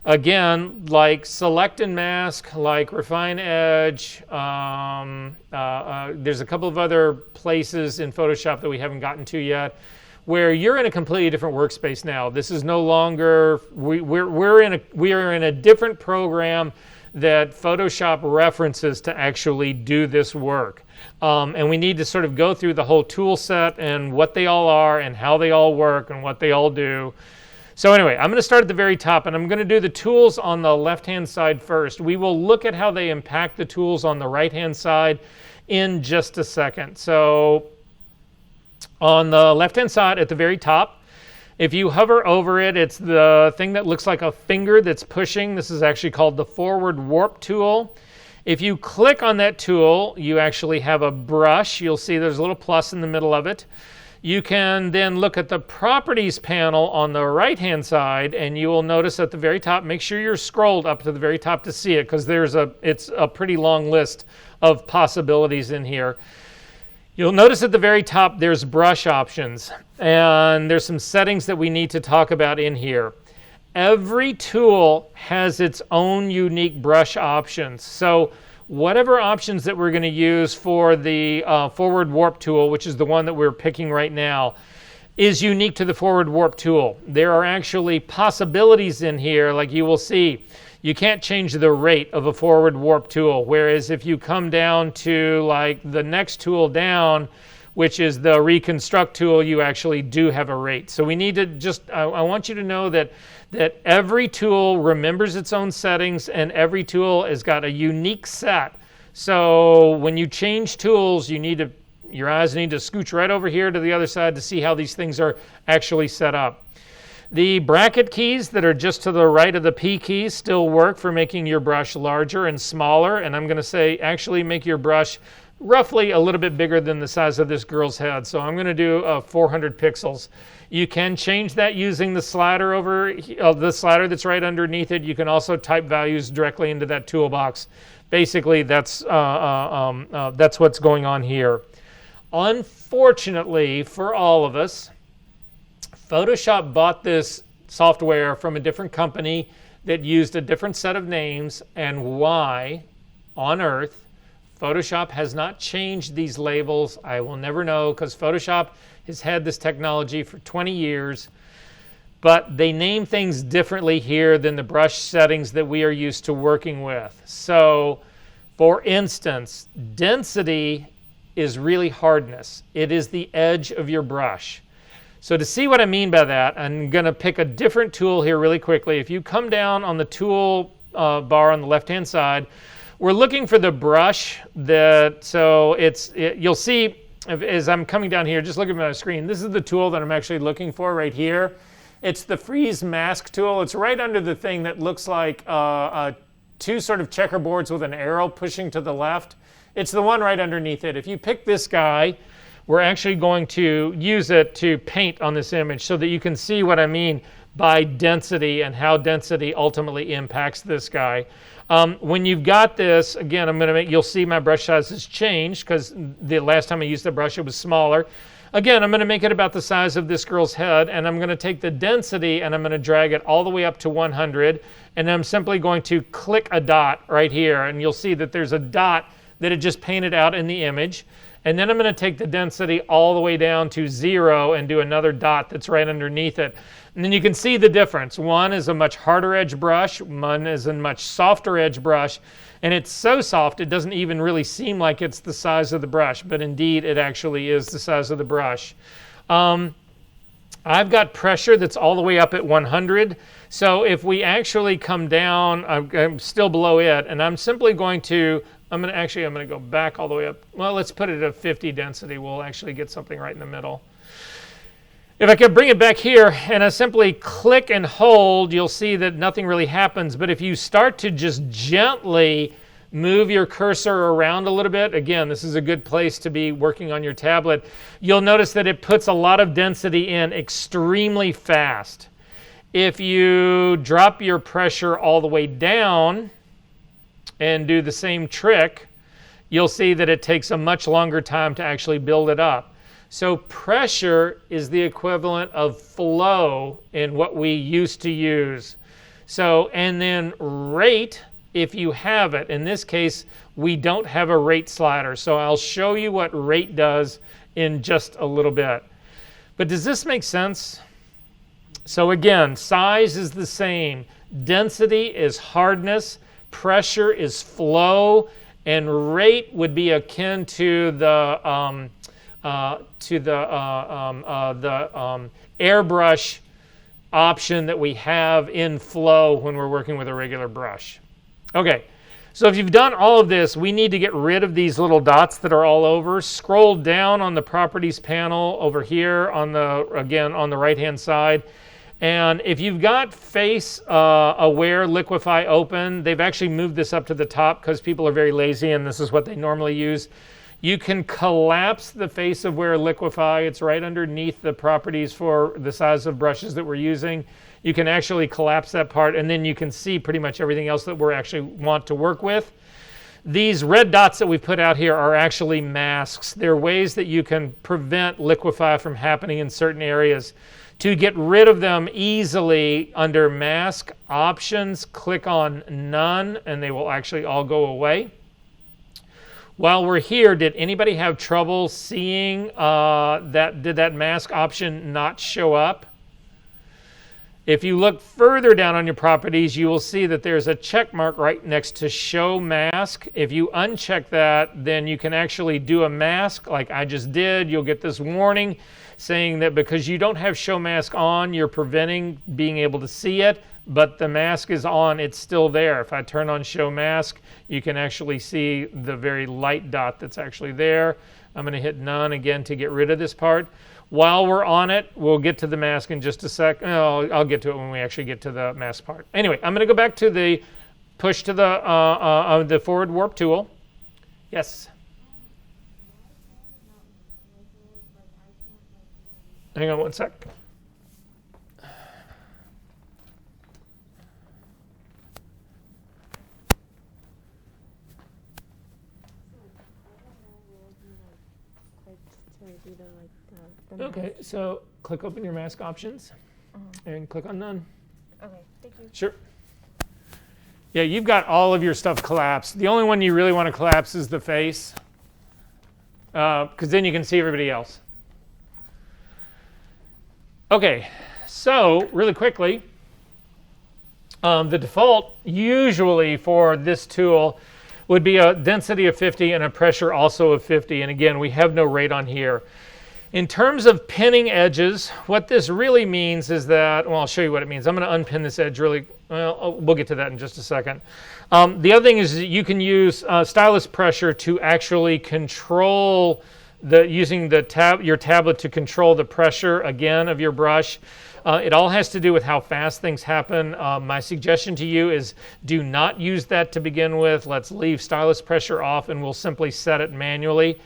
again, like Select and Mask, like Refine Edge, there's a couple of other places in Photoshop that we haven't gotten to yet, where you're in a completely different workspace now. This is no longer, we are in a different program that Photoshop references to actually do this work. And we need to sort of go through the whole tool set and what they all are and how they all work and what they all do. So anyway, I'm going to start at the very top, and I'm going to do the tools on the left-hand side first. We will look at how they impact the tools on the right-hand side in just a second. So on the left-hand side at the very top, if you hover over it, it's the thing that looks like a finger that's pushing. This is actually called the Forward Warp tool. If you click on that tool, you actually have a brush. You'll see there's a little plus in the middle of it. You can then look at the Properties panel on the right-hand side, and you will notice at the very top, make sure you're scrolled up to the very top to see it, because it's a pretty long list of possibilities in here. You'll notice at the very top, there's brush options, and there's some settings that we need to talk about in here. Every tool has its own unique brush options. So whatever options that we're going to use for the Forward Warp tool, which is the one that we're picking right now, is unique to the Forward Warp tool. There are actually possibilities in here, like you will see. You can't change the rate of a Forward Warp tool, whereas if you come down to like the next tool down, which is the Reconstruct tool, you actually do have a rate. So we need to I want you to know that every tool remembers its own settings, and every tool has got a unique set. So when you change tools, your eyes need to scooch right over here to the other side to see how these things are actually set up. The bracket keys that are just to the right of the P keys still work for making your brush larger and smaller, and I'm going to say actually make your brush roughly a little bit bigger than the size of this girl's head. So I'm going to do 400 pixels. You can change that using the slider the slider that's right underneath it. You can also type values directly into that toolbox. Basically, that's what's going on here. Unfortunately for all of us, Photoshop bought this software from a different company that used a different set of names, and why on earth Photoshop has not changed these labels, I will never know, because Photoshop has had this technology for 20 years, but they name things differently here than the brush settings that we are used to working with. So, for instance, density is really hardness. It is the edge of your brush. So to see what I mean by that, I'm going to pick a different tool here really quickly. If you come down on the tool bar on the left-hand side, we're looking for the brush you'll see as I'm coming down here, just look at my screen. This is the tool that I'm actually looking for right here. It's the Freeze Mask tool. It's right under the thing that looks like two sort of checkerboards with an arrow pushing to the left. It's the one right underneath it. If you pick this guy, we're actually going to use it to paint on this image so that you can see what I mean by density and how density ultimately impacts this guy. When you've got this, again, you'll see my brush size has changed because the last time I used the brush, it was smaller. Again, I'm going to make it about the size of this girl's head, and I'm going to take the density and I'm going to drag it all the way up to 100, and I'm simply going to click a dot right here, and you'll see that there's a dot that it just painted out in the image. And then I'm going to take the density all the way down to 0 and do another dot that's right underneath it. And then you can see the difference. One is a much harder edge brush, one is a much softer edge brush, and it's so soft it doesn't even really seem like it's the size of the brush, but indeed it actually is the size of the brush. I've got pressure that's all the way up at 100, so if we actually come down, I'm still below it, and I'm simply going to, I'm going to go back all the way up. Well, let's put it at 50 density. We'll actually get something right in the middle. If I could bring it back here and I simply click and hold, you'll see that nothing really happens. But if you start to just gently move your cursor around a little bit, again, this is a good place to be working on your tablet, you'll notice that it puts a lot of density in extremely fast. If you drop your pressure all the way down and do the same trick, you'll see that it takes a much longer time to actually build it up. So pressure is the equivalent of flow in what we used to use. So, and then rate, if you have it. In this case, we don't have a rate slider. So I'll show you what rate does in just a little bit. But does this make sense? So again, size is the same. Density is hardness. Pressure is flow, and rate would be akin to the airbrush option that we have in flow when we're working with a regular brush. Okay, so if you've done all of this, we need to get rid of these little dots that are all over. Scroll down on the properties panel over here on the, again, on the right-hand side. And if you've got face aware Liquify open, they've actually moved this up to the top because people are very lazy and this is what they normally use. You can collapse the face aware Liquify. It's right underneath the properties for the size of brushes that we're using. You can actually collapse that part and then you can see pretty much everything else that we actually want to work with. These red dots that we put out here are actually masks. They're ways that you can prevent Liquify from happening in certain areas. To get rid of them easily, under Mask Options, click on None, and they will actually all go away. While we're here, did anybody have trouble seeing did that mask option not show up? If you look further down on your properties, you will see that there's a check mark right next to Show Mask. If you uncheck that, then you can actually do a mask like I just did. You'll get this warning saying that because you don't have Show Mask on, you're preventing being able to see it, but the mask is on, it's still there. If I turn on Show Mask, you can actually see the very light dot that's actually there. I'm going to hit None again to get rid of this part. While we're on it, we'll get to the mask in just a sec. Oh, I'll get to it when we actually get to the mask part. Anyway, I'm going to go back to the push to the forward warp tool. Yes? Hang on one sec. Okay, so click open your mask options and click on None. Okay, thank you. Sure. Yeah, you've got all of your stuff collapsed. The only one you really want to collapse is the face, because then you can see everybody else. Okay, so really quickly, the default usually for this tool would be a density of 50 and a pressure also of 50. And again, we have no rate on here. In terms of pinning edges, what this really means is that, well, I'll show you what it means. I'm going to unpin this edge really, well, we'll get to that in just a second. The other thing is that you can use stylus pressure to actually control using your tablet to control the pressure, again, of your brush. It all has to do with how fast things happen. My suggestion to you is do not use that to begin with. Let's leave stylus pressure off and we'll simply set it manually.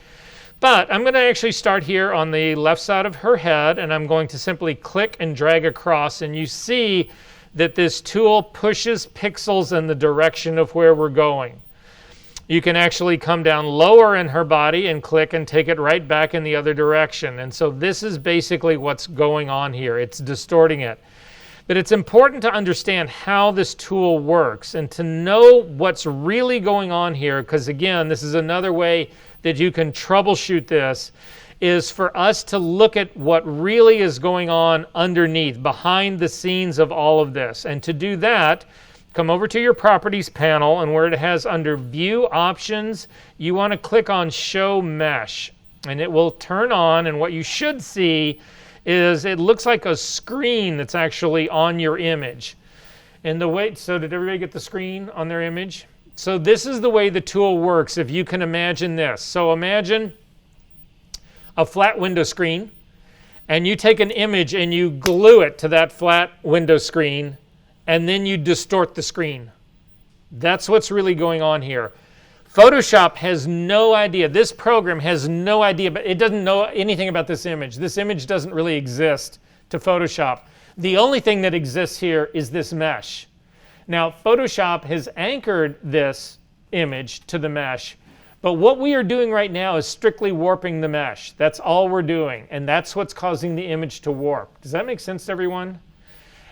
But I'm going to actually start here on the left side of her head, and I'm going to simply click and drag across, and you see that this tool pushes pixels in the direction of where we're going. You can actually come down lower in her body and click and take it right back in the other direction. And so this is basically what's going on here. It's distorting it. But it's important to understand how this tool works and to know what's really going on here, because again, this is another way that you can troubleshoot this, is for us to look at what really is going on underneath, behind the scenes of all of this. And to do that, come over to your Properties panel, and where it has under View Options, you want to click on Show Mesh, and it will turn on, and what you should see is it looks like a screen that's actually on your image. And the way, so did everybody get the screen on their image? So this is the way the tool works, if you can imagine this. So imagine a flat window screen, and you take an image and you glue it to that flat window screen, and then you distort the screen. That's what's really going on here. Photoshop has no idea. This program has no idea, but it doesn't know anything about this image. This image doesn't really exist to Photoshop. The only thing that exists here is this mesh. Now, Photoshop has anchored this image to the mesh, but what we are doing right now is strictly warping the mesh. That's all we're doing, and that's what's causing the image to warp. Does that make sense to everyone?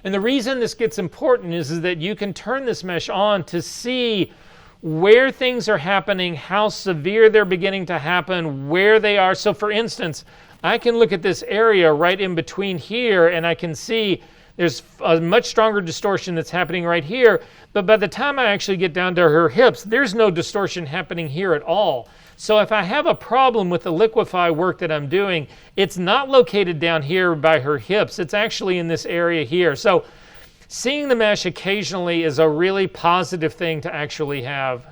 And the reason this gets important is that you can turn this mesh on to see where things are happening, how severe they're beginning to happen, where they are. So for instance, I can look at this area right in between here, and I can see there's a much stronger distortion that's happening right here, but by the time I actually get down to her hips, there's no distortion happening here at all. So if I have a problem with the Liquify work that I'm doing, it's not located down here by her hips, it's actually in this area here. So seeing the mesh occasionally is a really positive thing to actually have,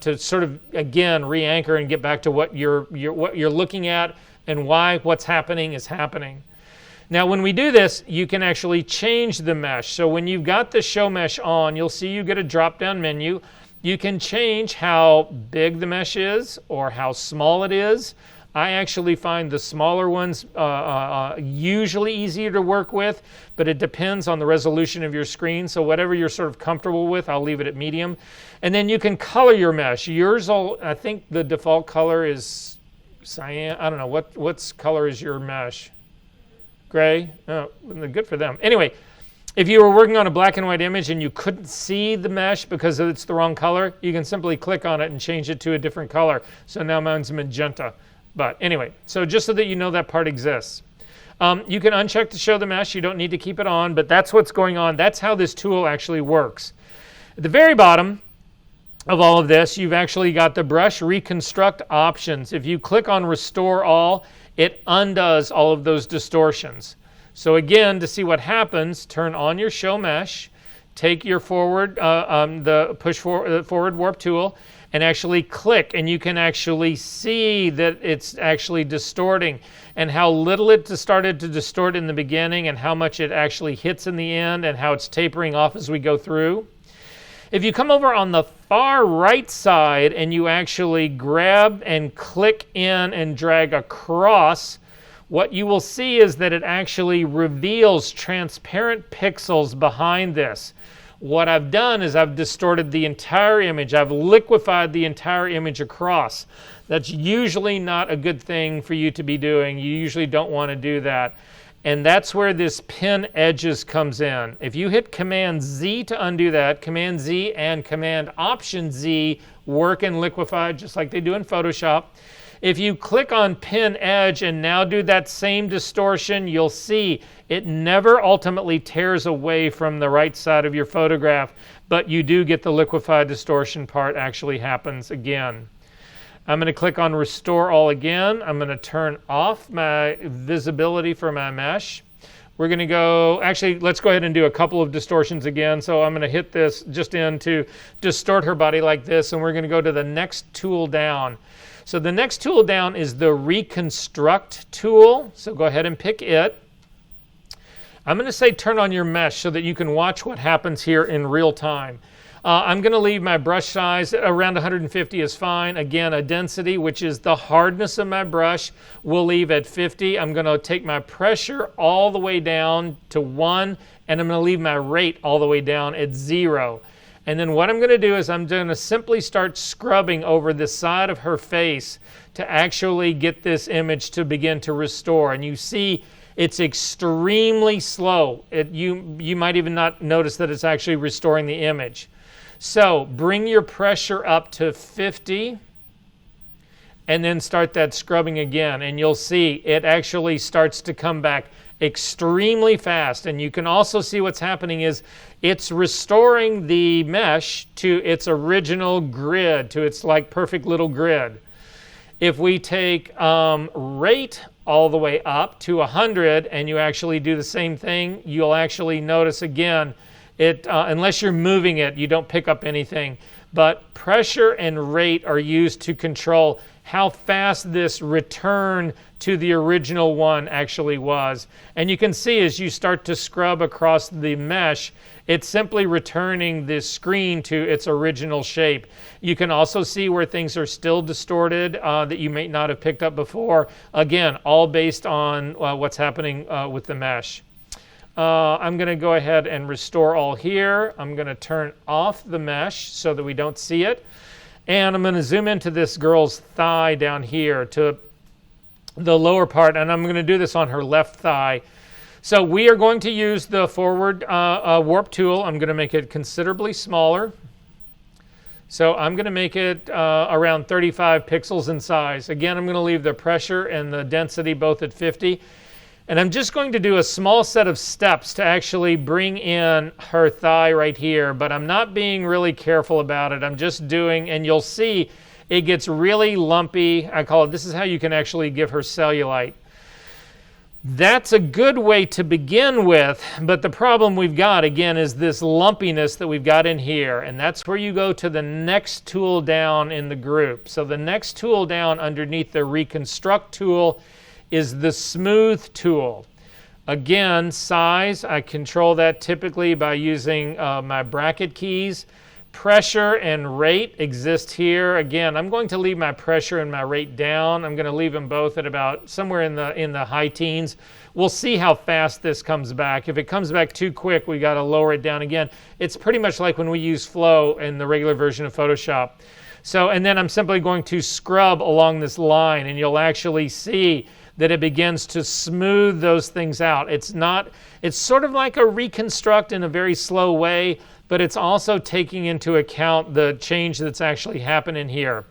to sort of, again, re-anchor and get back to what you're looking at and why what's happening is happening. Now, when we do this, you can actually change the mesh. So when you've got the Show Mesh on, you'll see you get a drop-down menu. You can change how big the mesh is or how small it is. I actually find the smaller ones usually easier to work with, but it depends on the resolution of your screen. So whatever you're sort of comfortable with, I'll leave it at medium. And then you can color your mesh. Yours, I think the default color is cyan. I don't know, what's color is your mesh? Gray? Oh, good for them. Anyway, if you were working on a black and white image and you couldn't see the mesh because it's the wrong color, you can simply click on it and change it to a different color. So now mine's magenta. But anyway, so just so that you know that part exists. You can uncheck to show the mesh. You don't need to keep it on, but that's what's going on. That's how this tool actually works. At the very bottom of all of this, you've actually got the brush reconstruct options. If you click on Restore All, it undoes all of those distortions. So again, to see what happens, turn on your Show Mesh, take your forward, the push forward warp tool, and actually click, and you can actually see that it's actually distorting and how little it started to distort in the beginning and how much it actually hits in the end and how it's tapering off as we go through. If you come over on the far right side and you actually grab and click in and drag across, what you will see is that it actually reveals transparent pixels behind this. What I've done is I've distorted the entire image. I've liquefied the entire image across. That's usually not a good thing for you to be doing. You usually don't want to do that. And that's where this pin edges comes in. If you hit Command Z to undo that, Command Z and Command Option Z work in Liquify just like they do in Photoshop. If you click on pin edge and now do that same distortion, you'll see it never ultimately tears away from the right side of your photograph, but you do get the Liquify distortion part actually happens again. I'm going to click on Restore All again. I'm going to turn off my visibility for my mesh. We're going to go, actually, let's go ahead and do a couple of distortions again. So I'm going to hit this just in to distort her body like this, and we're going to go to the next tool down. So the next tool down is the Reconstruct tool. So go ahead and pick it. I'm going to say turn on your mesh so that you can watch what happens here in real time. I'm going to leave my brush size around 150 is fine. Again, a density, which is the hardness of my brush, we'll leave at 50. I'm going to take my pressure all the way down to 1, and I'm going to leave my rate all the way down at 0. And then what I'm going to do is I'm going to simply start scrubbing over the side of her face to actually get this image to begin to restore. And you see it's extremely slow. You might even not notice that it's actually restoring the image. So bring your pressure up to 50 and then start that scrubbing again. And you'll see it actually starts to come back extremely fast. And you can also see what's happening is it's restoring the mesh to its original grid, to its like perfect little grid. If we take rate all the way up to 100 and you actually do the same thing, you'll actually notice again, unless you're moving it, you don't pick up anything. But pressure and rate are used to control how fast this return to the original one actually was. And you can see as you start to scrub across the mesh, it's simply returning this screen to its original shape. You can also see where things are still distorted that you may not have picked up before. Again, all based on what's happening with the mesh. I'm going to go ahead and restore all here. I'm going to turn off the mesh so that we don't see it. And I'm going to zoom into this girl's thigh down here to the lower part, and I'm going to do this on her left thigh. So we are going to use the forward warp tool. I'm going to make it considerably smaller. So I'm going to make it around 35 pixels in size. Again, I'm going to leave the pressure and the density both at 50. And I'm just going to do a small set of steps to actually bring in her thigh right here, but I'm not being really careful about it. I'm just doing, and you'll see it gets really lumpy. I call it, this is how you can actually give her cellulite. That's a good way to begin with, but the problem we've got, again, is this lumpiness that we've got in here, and that's where you go to the next tool down in the group. So the next tool down underneath the Reconstruct tool is the Smooth tool. Again, size, I control that typically by using my bracket keys. Pressure and rate exist here. Again, I'm going to leave my pressure and my rate down. I'm going to leave them both at about somewhere in the high teens. We'll see how fast this comes back. If it comes back too quick, we got to lower it down again. It's pretty much like when we use flow in the regular version of Photoshop. So, and then I'm simply going to scrub along this line, and you'll actually see that it begins to smooth those things out. It's sort of like a reconstruct in a very slow way, but it's also taking into account the change that's actually happening here.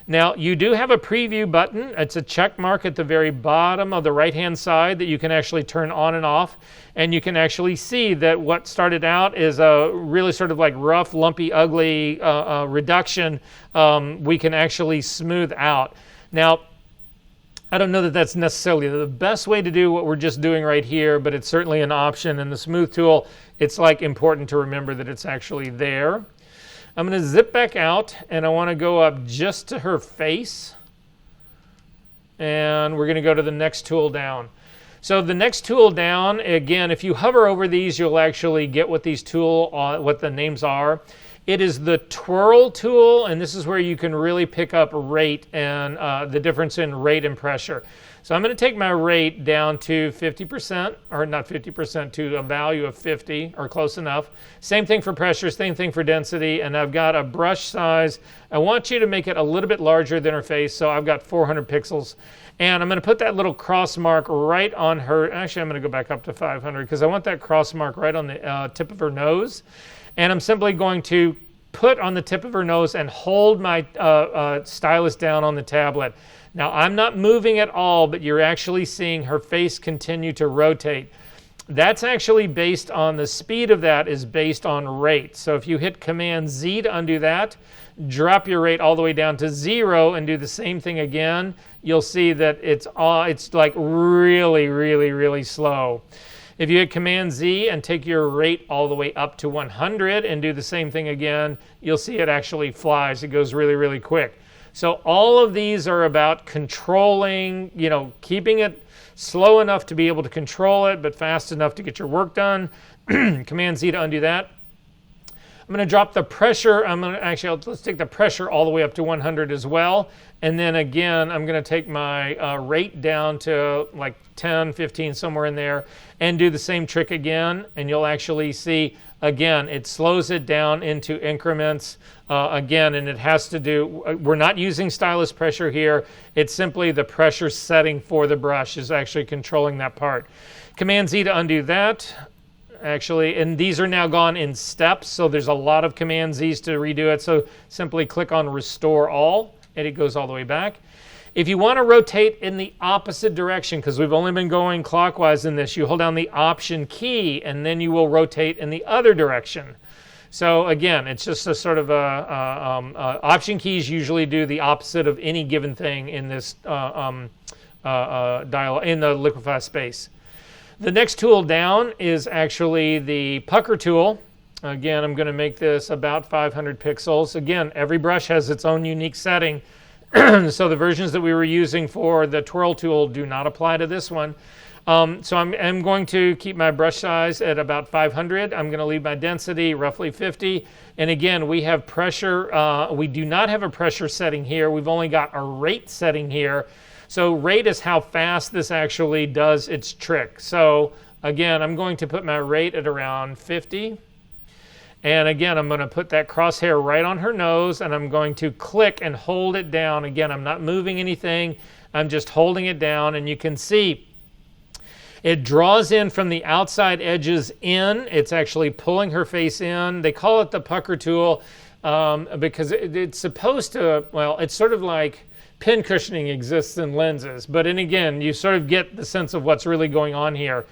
Now, you do have a preview button. It's a check mark at the very bottom of the right-hand side that you can actually turn on and off. And you can actually see that what started out is a really sort of like rough, lumpy, ugly reduction. We can actually smooth out. Now, I don't know that that's necessarily the best way to do what we're just doing right here, but it's certainly an option. And the Smooth tool, it's like important to remember that it's actually there. I'm going to zip back out, and I want to go up just to her face. And we're going to go to the next tool down. So the next tool down, again, if you hover over these, you'll actually get what these what the names are. It is the Twirl Tool, and this is where you can really pick up rate and the difference in rate and pressure. So I'm going to take my rate down to 50%, or not 50%, to a value of 50, or close enough. Same thing for pressure, same thing for density, and I've got a brush size. I want you to make it a little bit larger than her face, so I've got 400 pixels. And I'm going to put that little cross mark right on her. Actually, I'm going to go back up to 500 because I want that cross mark right on the tip of her nose. And I'm simply going to put on the tip of her nose and hold my stylus down on the tablet. Now, I'm not moving at all, but you're actually seeing her face continue to rotate. That's actually based on, the speed of that is based on rate. So if you hit Command Z to undo that, drop your rate all the way down to 0 and do the same thing again, you'll see that it's like really, really, really slow. If you hit Command Z and take your rate all the way up to 100 and do the same thing again, you'll see it actually flies. It goes really, really quick. So all of these are about controlling, you know, keeping it slow enough to be able to control it, but fast enough to get your work done. Command Z to undo that. I'm going to drop the pressure. I'm going to actually, let's take the pressure all the way up to 100 as well. And then again, I'm going to take my rate down to like 10, 15, somewhere in there, and do the same trick again. And you'll actually see, again, it slows it down into increments again, and it has to do, we're not using stylus pressure here. It's simply the pressure setting for the brush is actually controlling that part. Command Z to undo that. Actually, and these are now gone in steps, so there's a lot of Command Z's to redo it. So simply click on Restore All, and it goes all the way back. If you want to rotate in the opposite direction, because we've only been going clockwise in this, you hold down the Option key, and then you will rotate in the other direction. So again, it's just a sort of Option keys usually do the opposite of any given thing in this dial in the Liquify space. The next tool down is actually the pucker tool. Again, I'm going to make this about 500 pixels. Again, every brush has its own unique setting. So the versions that we were using for the Twirl tool do not apply to this one. So I'm going to keep my brush size at about 500. I'm going to leave my density roughly 50. And again, we have pressure. We do not have a pressure setting here. We've only got a rate setting here. So rate is how fast this actually does its trick. So again, I'm going to put my rate at around 50. And again, I'm going to put that crosshair right on her nose, and I'm going to click and hold it down. Again, I'm not moving anything. I'm just holding it down, and you can see it draws in from the outside edges in. It's actually pulling her face in. They call it the pucker tool because it's supposed to, well, it's sort of like pin cushioning exists in lenses, but then again, you sort of get the sense of what's really going on here.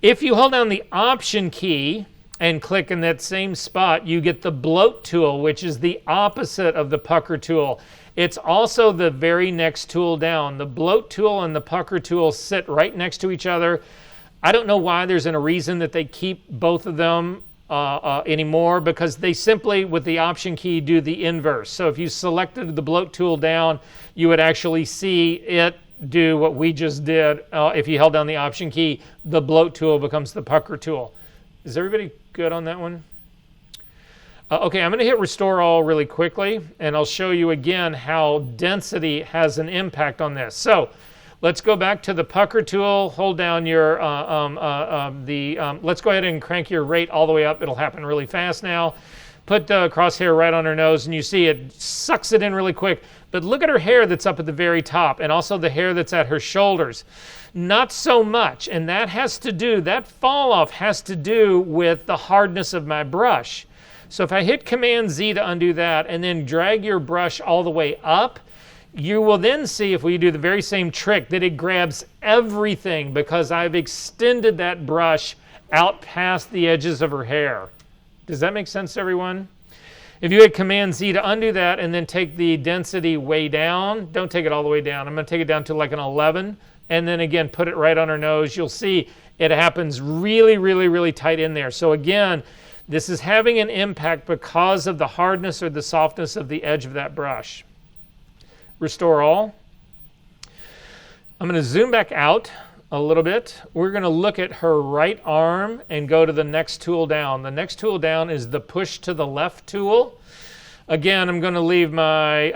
If you hold down the Option key and click in that same spot, you get the bloat tool, which is the opposite of the pucker tool. It's also the very next tool down. The bloat tool and the pucker tool sit right next to each other. I don't know why there's a reason that they keep both of them anymore, because they simply, with the Option key, do the inverse. So if you selected the bloat tool down, you would actually see it do what we just did. If you held down the Option key, the bloat tool becomes the pucker tool. Is everybody good on that one? Okay, I'm going to hit Restore All really quickly, and I'll show you again how density has an impact on this. So let's go back to the pucker tool. Hold down your, let's go ahead and crank your rate all the way up. It'll happen really fast now. Put the crosshair right on her nose, and you see it sucks it in really quick. But look at her hair that's up at the very top, and also the hair that's at her shoulders. Not so much, and that has to do, that fall off has to do with the hardness of my brush. So if I hit Command Z to undo that, and then drag your brush all the way up, you will then see, if we do the very same trick, that it grabs everything because I've extended that brush out past the edges of her hair. Does that make sense to everyone? If you hit Command Z to undo that and then take the density way down, don't take it all the way down. I'm going to take it down to like an 11, and then again put it right on her nose. You'll see it happens really, really, really tight in there. So again, this is having an impact because of the hardness or the softness of the edge of that brush. Restore All. I'm going to zoom back out a little bit. We're going to look at her right arm and go to the next tool down. The next tool down is the Push to the Left tool. Again, I'm going to leave my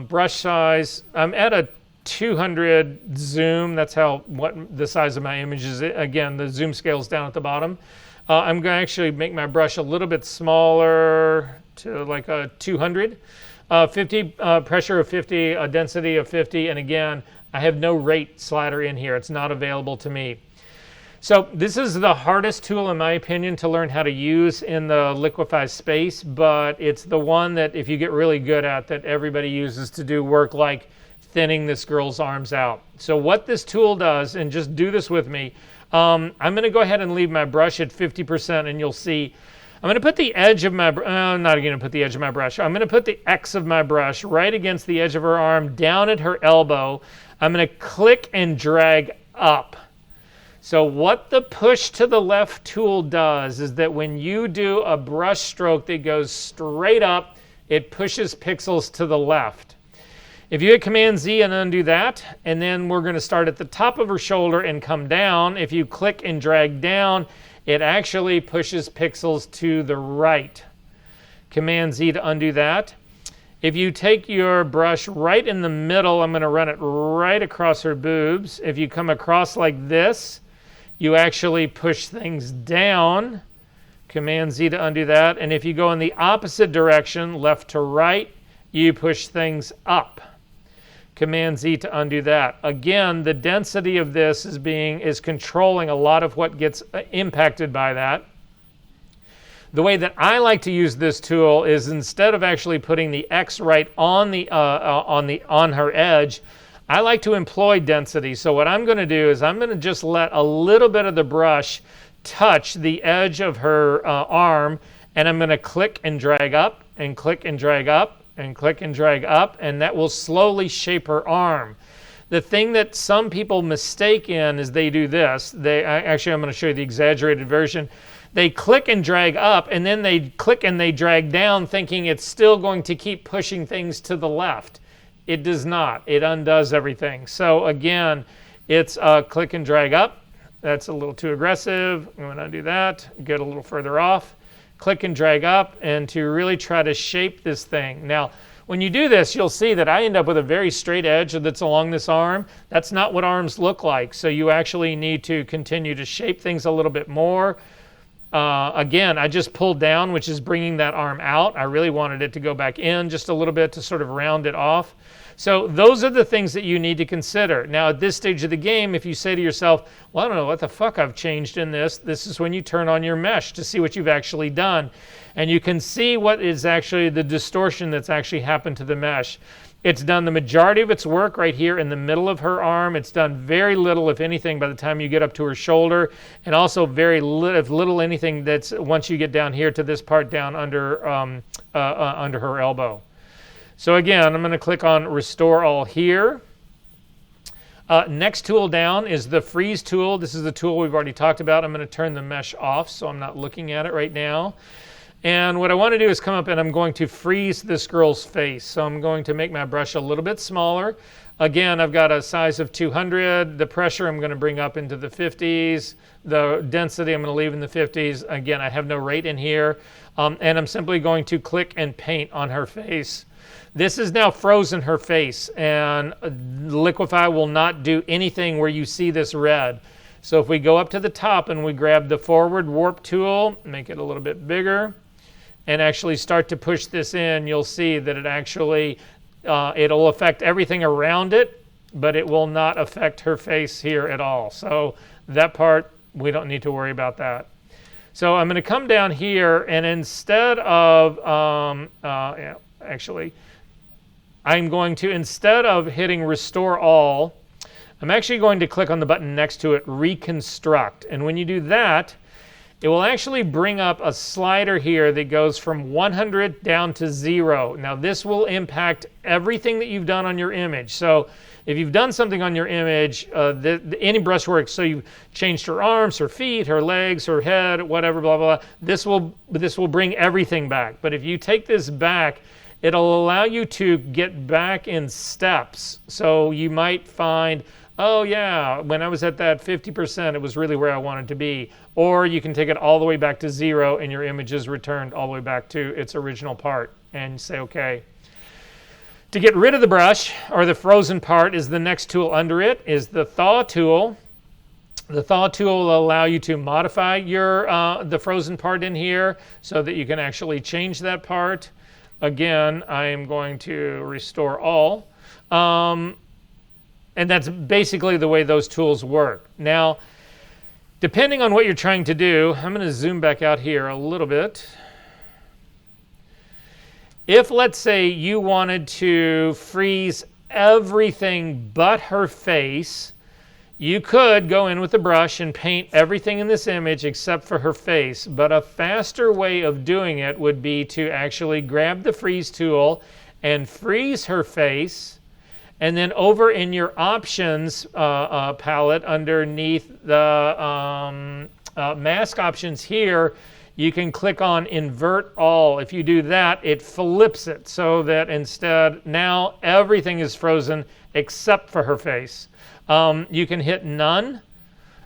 brush size. I'm at a 200 zoom. That's what the size of my image is. Again, the zoom scale is down at the bottom. I'm going to actually make my brush a little bit smaller to like a 200. 50 pressure of 50, a density of 50, and again, I have no rate slider in here. It's not available to me. So this is the hardest tool, in my opinion, to learn how to use in the Liquify space, but it's the one that if you get really good at, that everybody uses to do work like thinning this girl's arms out. So what this tool does, and just do this with me, I'm going to go ahead and leave my brush at 50%, and you'll see I'm going to put the edge of my, I'm not going to put the edge of my brush. I'm going to put the X of my brush right against the edge of her arm, down at her elbow. I'm going to click and drag up. So what the Push to the Left tool does is that when you do a brush stroke that goes straight up, it pushes pixels to the left. If you hit Command Z and undo that, and then we're going to start at the top of her shoulder and come down, if you click and drag down, it actually pushes pixels to the right. Command Z to undo that. If you take your brush right in the middle, I'm going to run it right across her boobs. If you come across like this, you actually push things down. Command Z to undo that. And if you go in the opposite direction, left to right, you push things up. Command Z to undo that. Again, the density of this is controlling a lot of what gets impacted by that. The way that I like to use this tool is instead of actually putting the X right on her edge, I like to employ density. So what I'm going to do is I'm going to just let a little bit of the brush touch the edge of her arm, and I'm going to click and drag up and click and drag up and click and drag up, and that will slowly shape her arm. The thing that some people mistake in is they do this. Actually, I'm going to show you the exaggerated version. They click and drag up, and then they click and they drag down, thinking it's still going to keep pushing things to the left. It does not. It undoes everything. So again, it's click and drag up. That's a little too aggressive. I'm going to undo that, get a little further off. Click and drag up, and to really try to shape this thing. Now, when you do this, you'll see that I end up with a very straight edge that's along this arm. That's not what arms look like. So you actually need to continue to shape things a little bit more. Again, I just pulled down, which is bringing that arm out. I really wanted it to go back in just a little bit to sort of round it off. So those are the things that you need to consider. Now, at this stage of the game, if you say to yourself, well, I don't know what the fuck I've changed in this, this is when you turn on your mesh to see what you've actually done. And you can see what is actually the distortion that's actually happened to the mesh. It's done the majority of its work right here in the middle of her arm. It's done very little, if anything, by the time you get up to her shoulder, and also very little anything that's once you get down here to this part down under her elbow. So again, I'm going to click on Restore All here. Next tool down is the Freeze tool. This is the tool we've already talked about. I'm going to turn the mesh off, so I'm not looking at it right now. And what I want to do is come up and I'm going to freeze this girl's face. So I'm going to make my brush a little bit smaller. Again, I've got a size of 200. The pressure I'm going to bring up into the 50s. The density I'm going to leave in the 50s. Again, I have no rate in here. And I'm simply going to click and paint on her face. This is now frozen her face, and Liquify will not do anything where you see this red. So if we go up to the top and we grab the Forward Warp tool, make it a little bit bigger, and actually start to push this in, you'll see that it actually, it'll affect everything around it, but it will not affect her face here at all. So that part, we don't need to worry about that. So I'm going to come down here, and instead of, I'm going to, instead of hitting Restore All, I'm actually going to click on the button next to it, Reconstruct. And when you do that, it will actually bring up a slider here that goes from 100 down to 0. Now this will impact everything that you've done on your image. So if you've done something on your image, any brushwork, so you've changed her arms, her feet, her legs, her head, whatever, blah, blah, blah, this will bring everything back. But if you take this back, it'll allow you to get back in steps. So you might find, oh yeah, when I was at that 50%, it was really where I wanted to be. Or you can take it all the way back to 0 and your image is returned all the way back to its original part and say okay. To get rid of the brush, or the frozen part, is the next tool under it, is the Thaw tool. The Thaw tool will allow you to modify your the frozen part in here so that you can actually change that part. Again, I am going to Restore All. And that's basically the way those tools work. Now, depending on what you're trying to do, I'm going to zoom back out here a little bit. If, let's say, you wanted to freeze everything but her face, you could go in with the brush and paint everything in this image except for her face. But a faster way of doing it would be to actually grab the Freeze tool and freeze her face. And then over in your Options palette underneath the Mask options here, you can click on invert all. If you do that, it flips it so that instead now everything is frozen except for her face. You can hit none.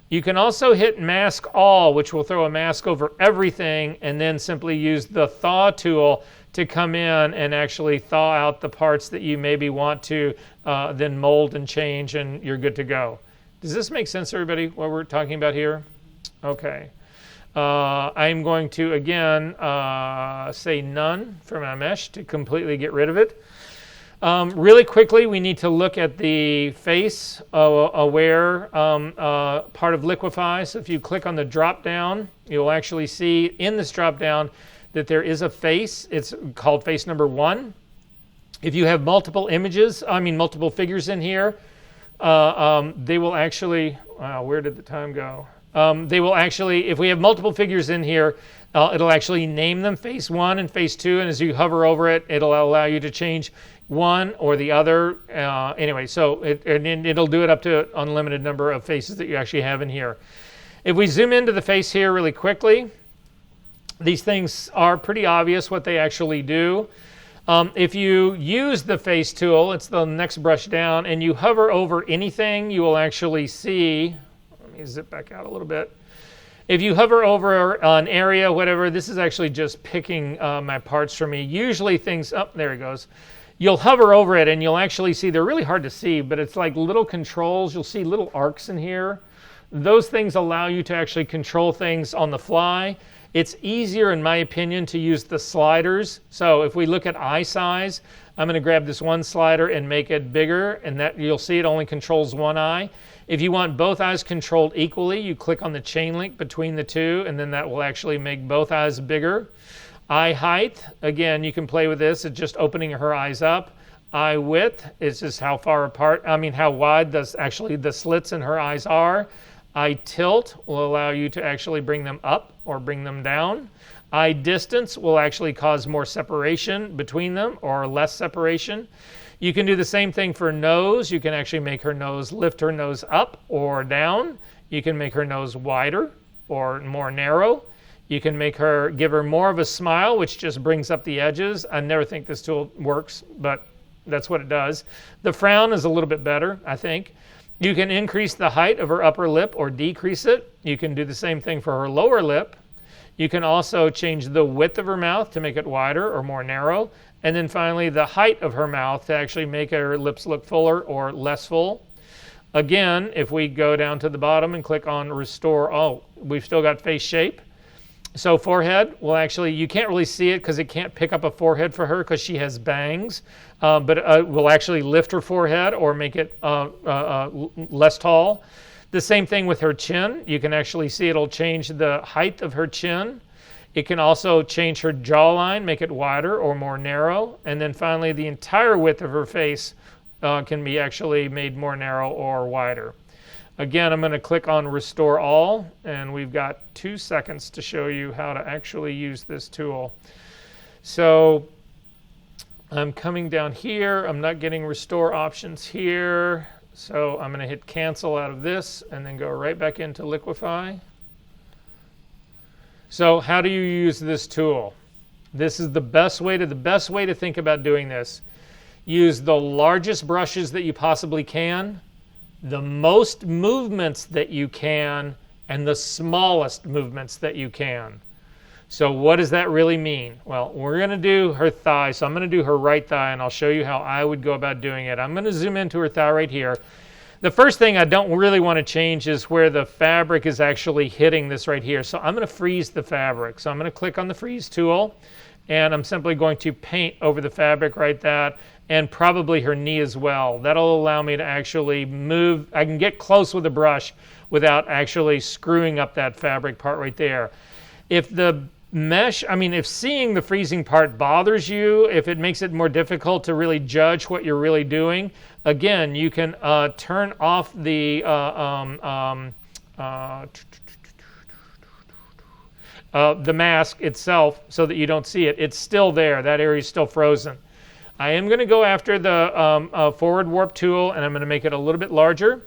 You can also hit mask all, which will throw a mask over everything, and then simply use the thaw tool to come in and actually thaw out the parts that you maybe want to then mold and change, and you're good to go. Does this make sense, everybody, what we're talking about here? Okay. I'm going to, again, say none for my mesh to completely get rid of it. Really quickly, we need to look at the face aware part of Liquify. So if you click on the drop down, you'll actually see in this drop down that there is a face. It's called face number 1. If you have multiple images, multiple figures in here, they will actually, wow, where did the time go? They will actually, if we have multiple figures in here, it'll actually name them face 1 and face 2, and as you hover over it, it'll allow you to change one or the other. Anyway, so it'll do it up to an unlimited number of faces that you actually have in here. If we zoom into the face here really quickly, these things are pretty obvious what they actually do. If you use the face tool, it's the next brush down, and you hover over anything, you will actually see, let me zip back out a little bit. If you hover over an area, whatever, this is actually just picking my parts for me. Usually things, oh, there it goes. You'll hover over it and you'll actually see, they're really hard to see, but it's like little controls. You'll see little arcs in here. Those things allow you to actually control things on the fly. It's easier, in my opinion, to use the sliders. So if we look at eye size, I'm going to grab this one slider and make it bigger, and that you'll see it only controls one eye. If you want both eyes controlled equally, you click on the chain link between the two, and then that will actually make both eyes bigger. Eye height, again, you can play with this. It's just opening her eyes up. Eye width is just how far apart, how wide actually the slits in her eyes are. Eye tilt will allow you to actually bring them up or bring them down. Eye distance will actually cause more separation between them or less separation. You can do the same thing for nose. You can actually make her nose, lift her nose up or down. You can make her nose wider or more narrow. You can make her, give her more of a smile, which just brings up the edges. I never think this tool works, but that's what it does. The frown is a little bit better, I think. You can increase the height of her upper lip or decrease it. You can do the same thing for her lower lip. You can also change the width of her mouth to make it wider or more narrow. And then finally, the height of her mouth to actually make her lips look fuller or less full. Again, if we go down to the bottom and click on Restore, we've still got face shape. So forehead will actually, you can't really see it because it can't pick up a forehead for her because she has bangs, but it will actually lift her forehead or make it less tall. The same thing with her chin. You can actually see it'll change the height of her chin. It can also change her jawline, make it wider or more narrow. And then finally, the entire width of her face can be actually made more narrow or wider. Again, I'm going to click on Restore All, and we've got 2 seconds to show you how to actually use this tool. So I'm coming down here. I'm not getting Restore options here. So I'm going to hit Cancel out of this and then go right back into Liquify. So how do you use this tool? This is the best way to think about doing this. Use the largest brushes that you possibly can, the most movements that you can, and the smallest movements that you can. So what does that really mean? Well, we're going to do her thigh, so I'm going to do her right thigh, and I'll show you how I would go about doing it. I'm going to zoom into her thigh right here. The first thing I don't really want to change is where the fabric is actually hitting this right here. So I'm going to freeze the fabric. So I'm going to click on the freeze tool, and I'm simply going to paint over the fabric right there, and probably her knee as well. That'll allow me to actually move. I can get close with the brush without actually screwing up that fabric part right there. If the mesh, if seeing the freezing part bothers you, if it makes it more difficult to really judge what you're really doing, again, you can turn off the mask itself so that you don't see it. It's still there. That area is still frozen. I am going to go after the forward warp tool, and I'm going to make it a little bit larger.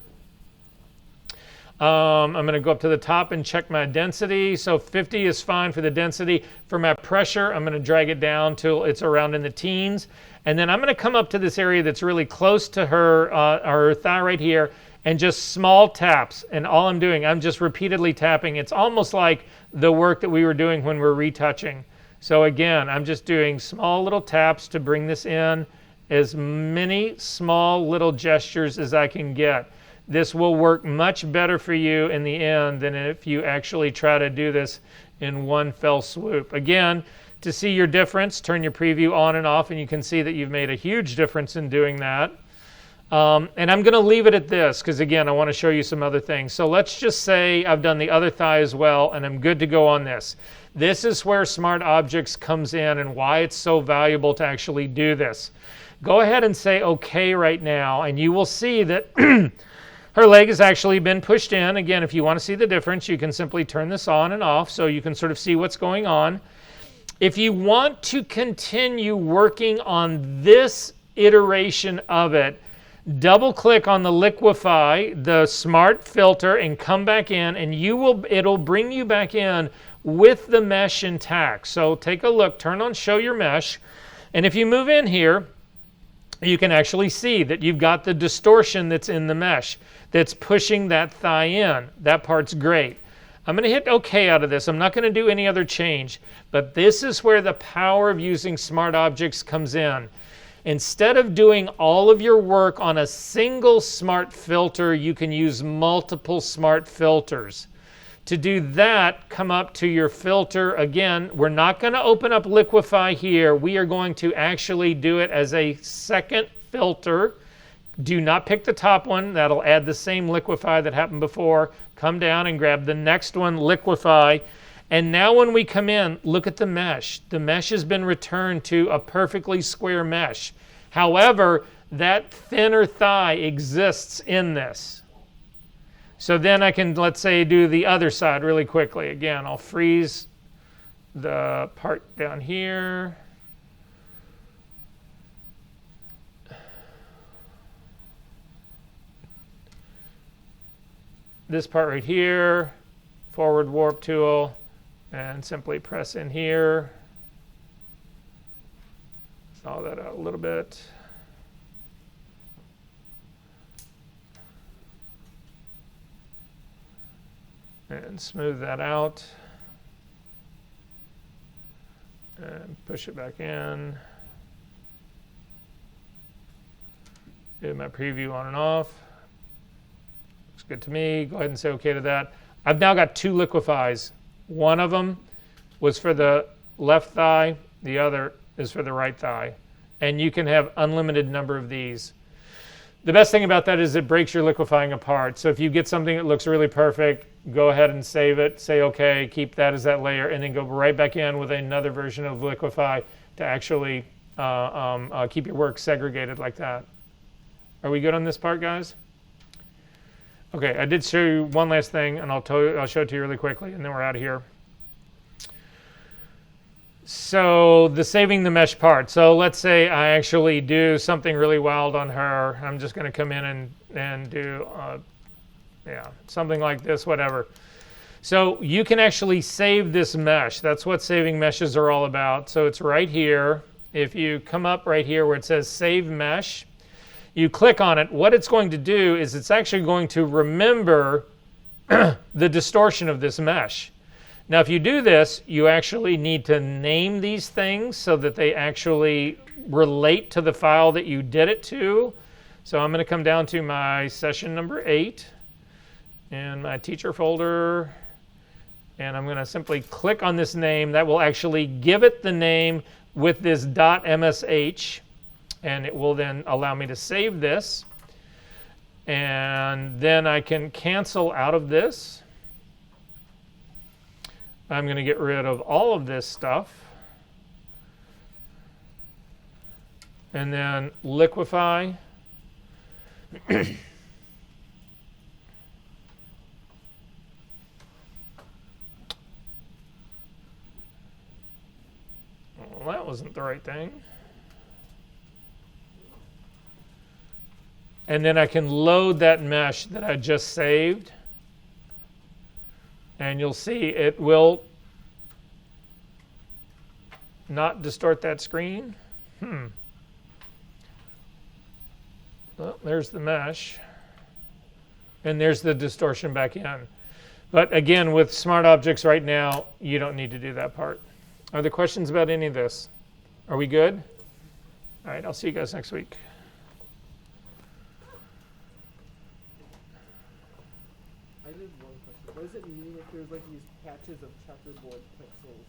I'm going to go up to the top and check my density. So 50 is fine for the density. For my pressure, I'm going to drag it down till it's around in the teens. And then I'm going to come up to this area that's really close to her thigh right here, and just small taps. And all I'm doing, I'm just repeatedly tapping. It's almost like the work that we were doing when we're retouching. So again, I'm just doing small little taps to bring this in, as many small little gestures as I can get. This will work much better for you in the end than if you actually try to do this in one fell swoop. Again, to see your difference, turn your preview on and off, and you can see that you've made a huge difference in doing that. And I'm going to leave it at this because, again, I want to show you some other things. So let's just say I've done the other thigh as well, and I'm good to go on this. This is where Smart Objects comes in and why it's so valuable to actually do this. Go ahead and say OK right now, and you will see that her leg has actually been pushed in. Again, if you want to see the difference, you can simply turn this on and off so you can sort of see what's going on. If you want to continue working on this iteration of it, double click on the Liquify, the smart filter, and come back in, and it'll bring you back in with the mesh intact. So take a look, turn on Show Your Mesh, and if you move in here, you can actually see that you've got the distortion that's in the mesh that's pushing that thigh in. That part's great. I'm going to hit OK out of this. I'm not going to do any other change, but this is where the power of using Smart Objects comes in. Instead of doing all of your work on a single smart filter, you can use multiple smart filters. To do that, come up to your filter. Again, we're not going to open up Liquify here. We are going to actually do it as a second filter. Do not pick the top one. That'll add the same Liquify that happened before. Come down and grab the next one, Liquify. And now when we come in, look at the mesh. The mesh has been returned to a perfectly square mesh. However, that thinner thigh exists in this. So then I can, let's say, do the other side really quickly. Again, I'll freeze the part down here. This part right here, forward warp tool, and simply press in here. Thaw that out a little bit. And smooth that out. And push it back in. Do my preview on and off. Looks good to me. Go ahead and say OK to that. I've now got two Liquifys. One of them was for the left thigh. The other is for the right thigh. And you can have unlimited number of these. The best thing about that is it breaks your liquefying apart. So if you get something that looks really perfect, go ahead and save it, say OK, keep that as that layer, and then go right back in with another version of Liquify to actually keep your work segregated like that. Are we good on this part, guys? OK, I did show you one last thing, and I'll show it to you really quickly, and then we're out of here. So the saving the mesh part. So let's say I actually do something really wild on her. I'm just going to come in and do something like this, whatever. So you can actually save this mesh. That's what saving meshes are all about. So it's right here. If you come up right here where it says Save Mesh, you click on it. What it's going to do is it's actually going to remember the distortion of this mesh. Now, if you do this, you actually need to name these things so that they actually relate to the file that you did it to. So I'm going to come down to my session number 8 in my teacher folder, and I'm going to simply click on this name. That will actually give it the name with this .msh, and it will then allow me to save this. And then I can cancel out of this. I'm going to get rid of all of this stuff. And then Liquify. Well, that wasn't the right thing. And then I can load that mesh that I just saved. And you'll see it will not distort that screen. Well, there's the mesh. And there's the distortion back in. But again, with smart objects right now, you don't need to do that part. Are there questions about any of this? Are we good? All right, I'll see you guys next week. I did one question. What does it mean if there's like these patches of checkerboard pixels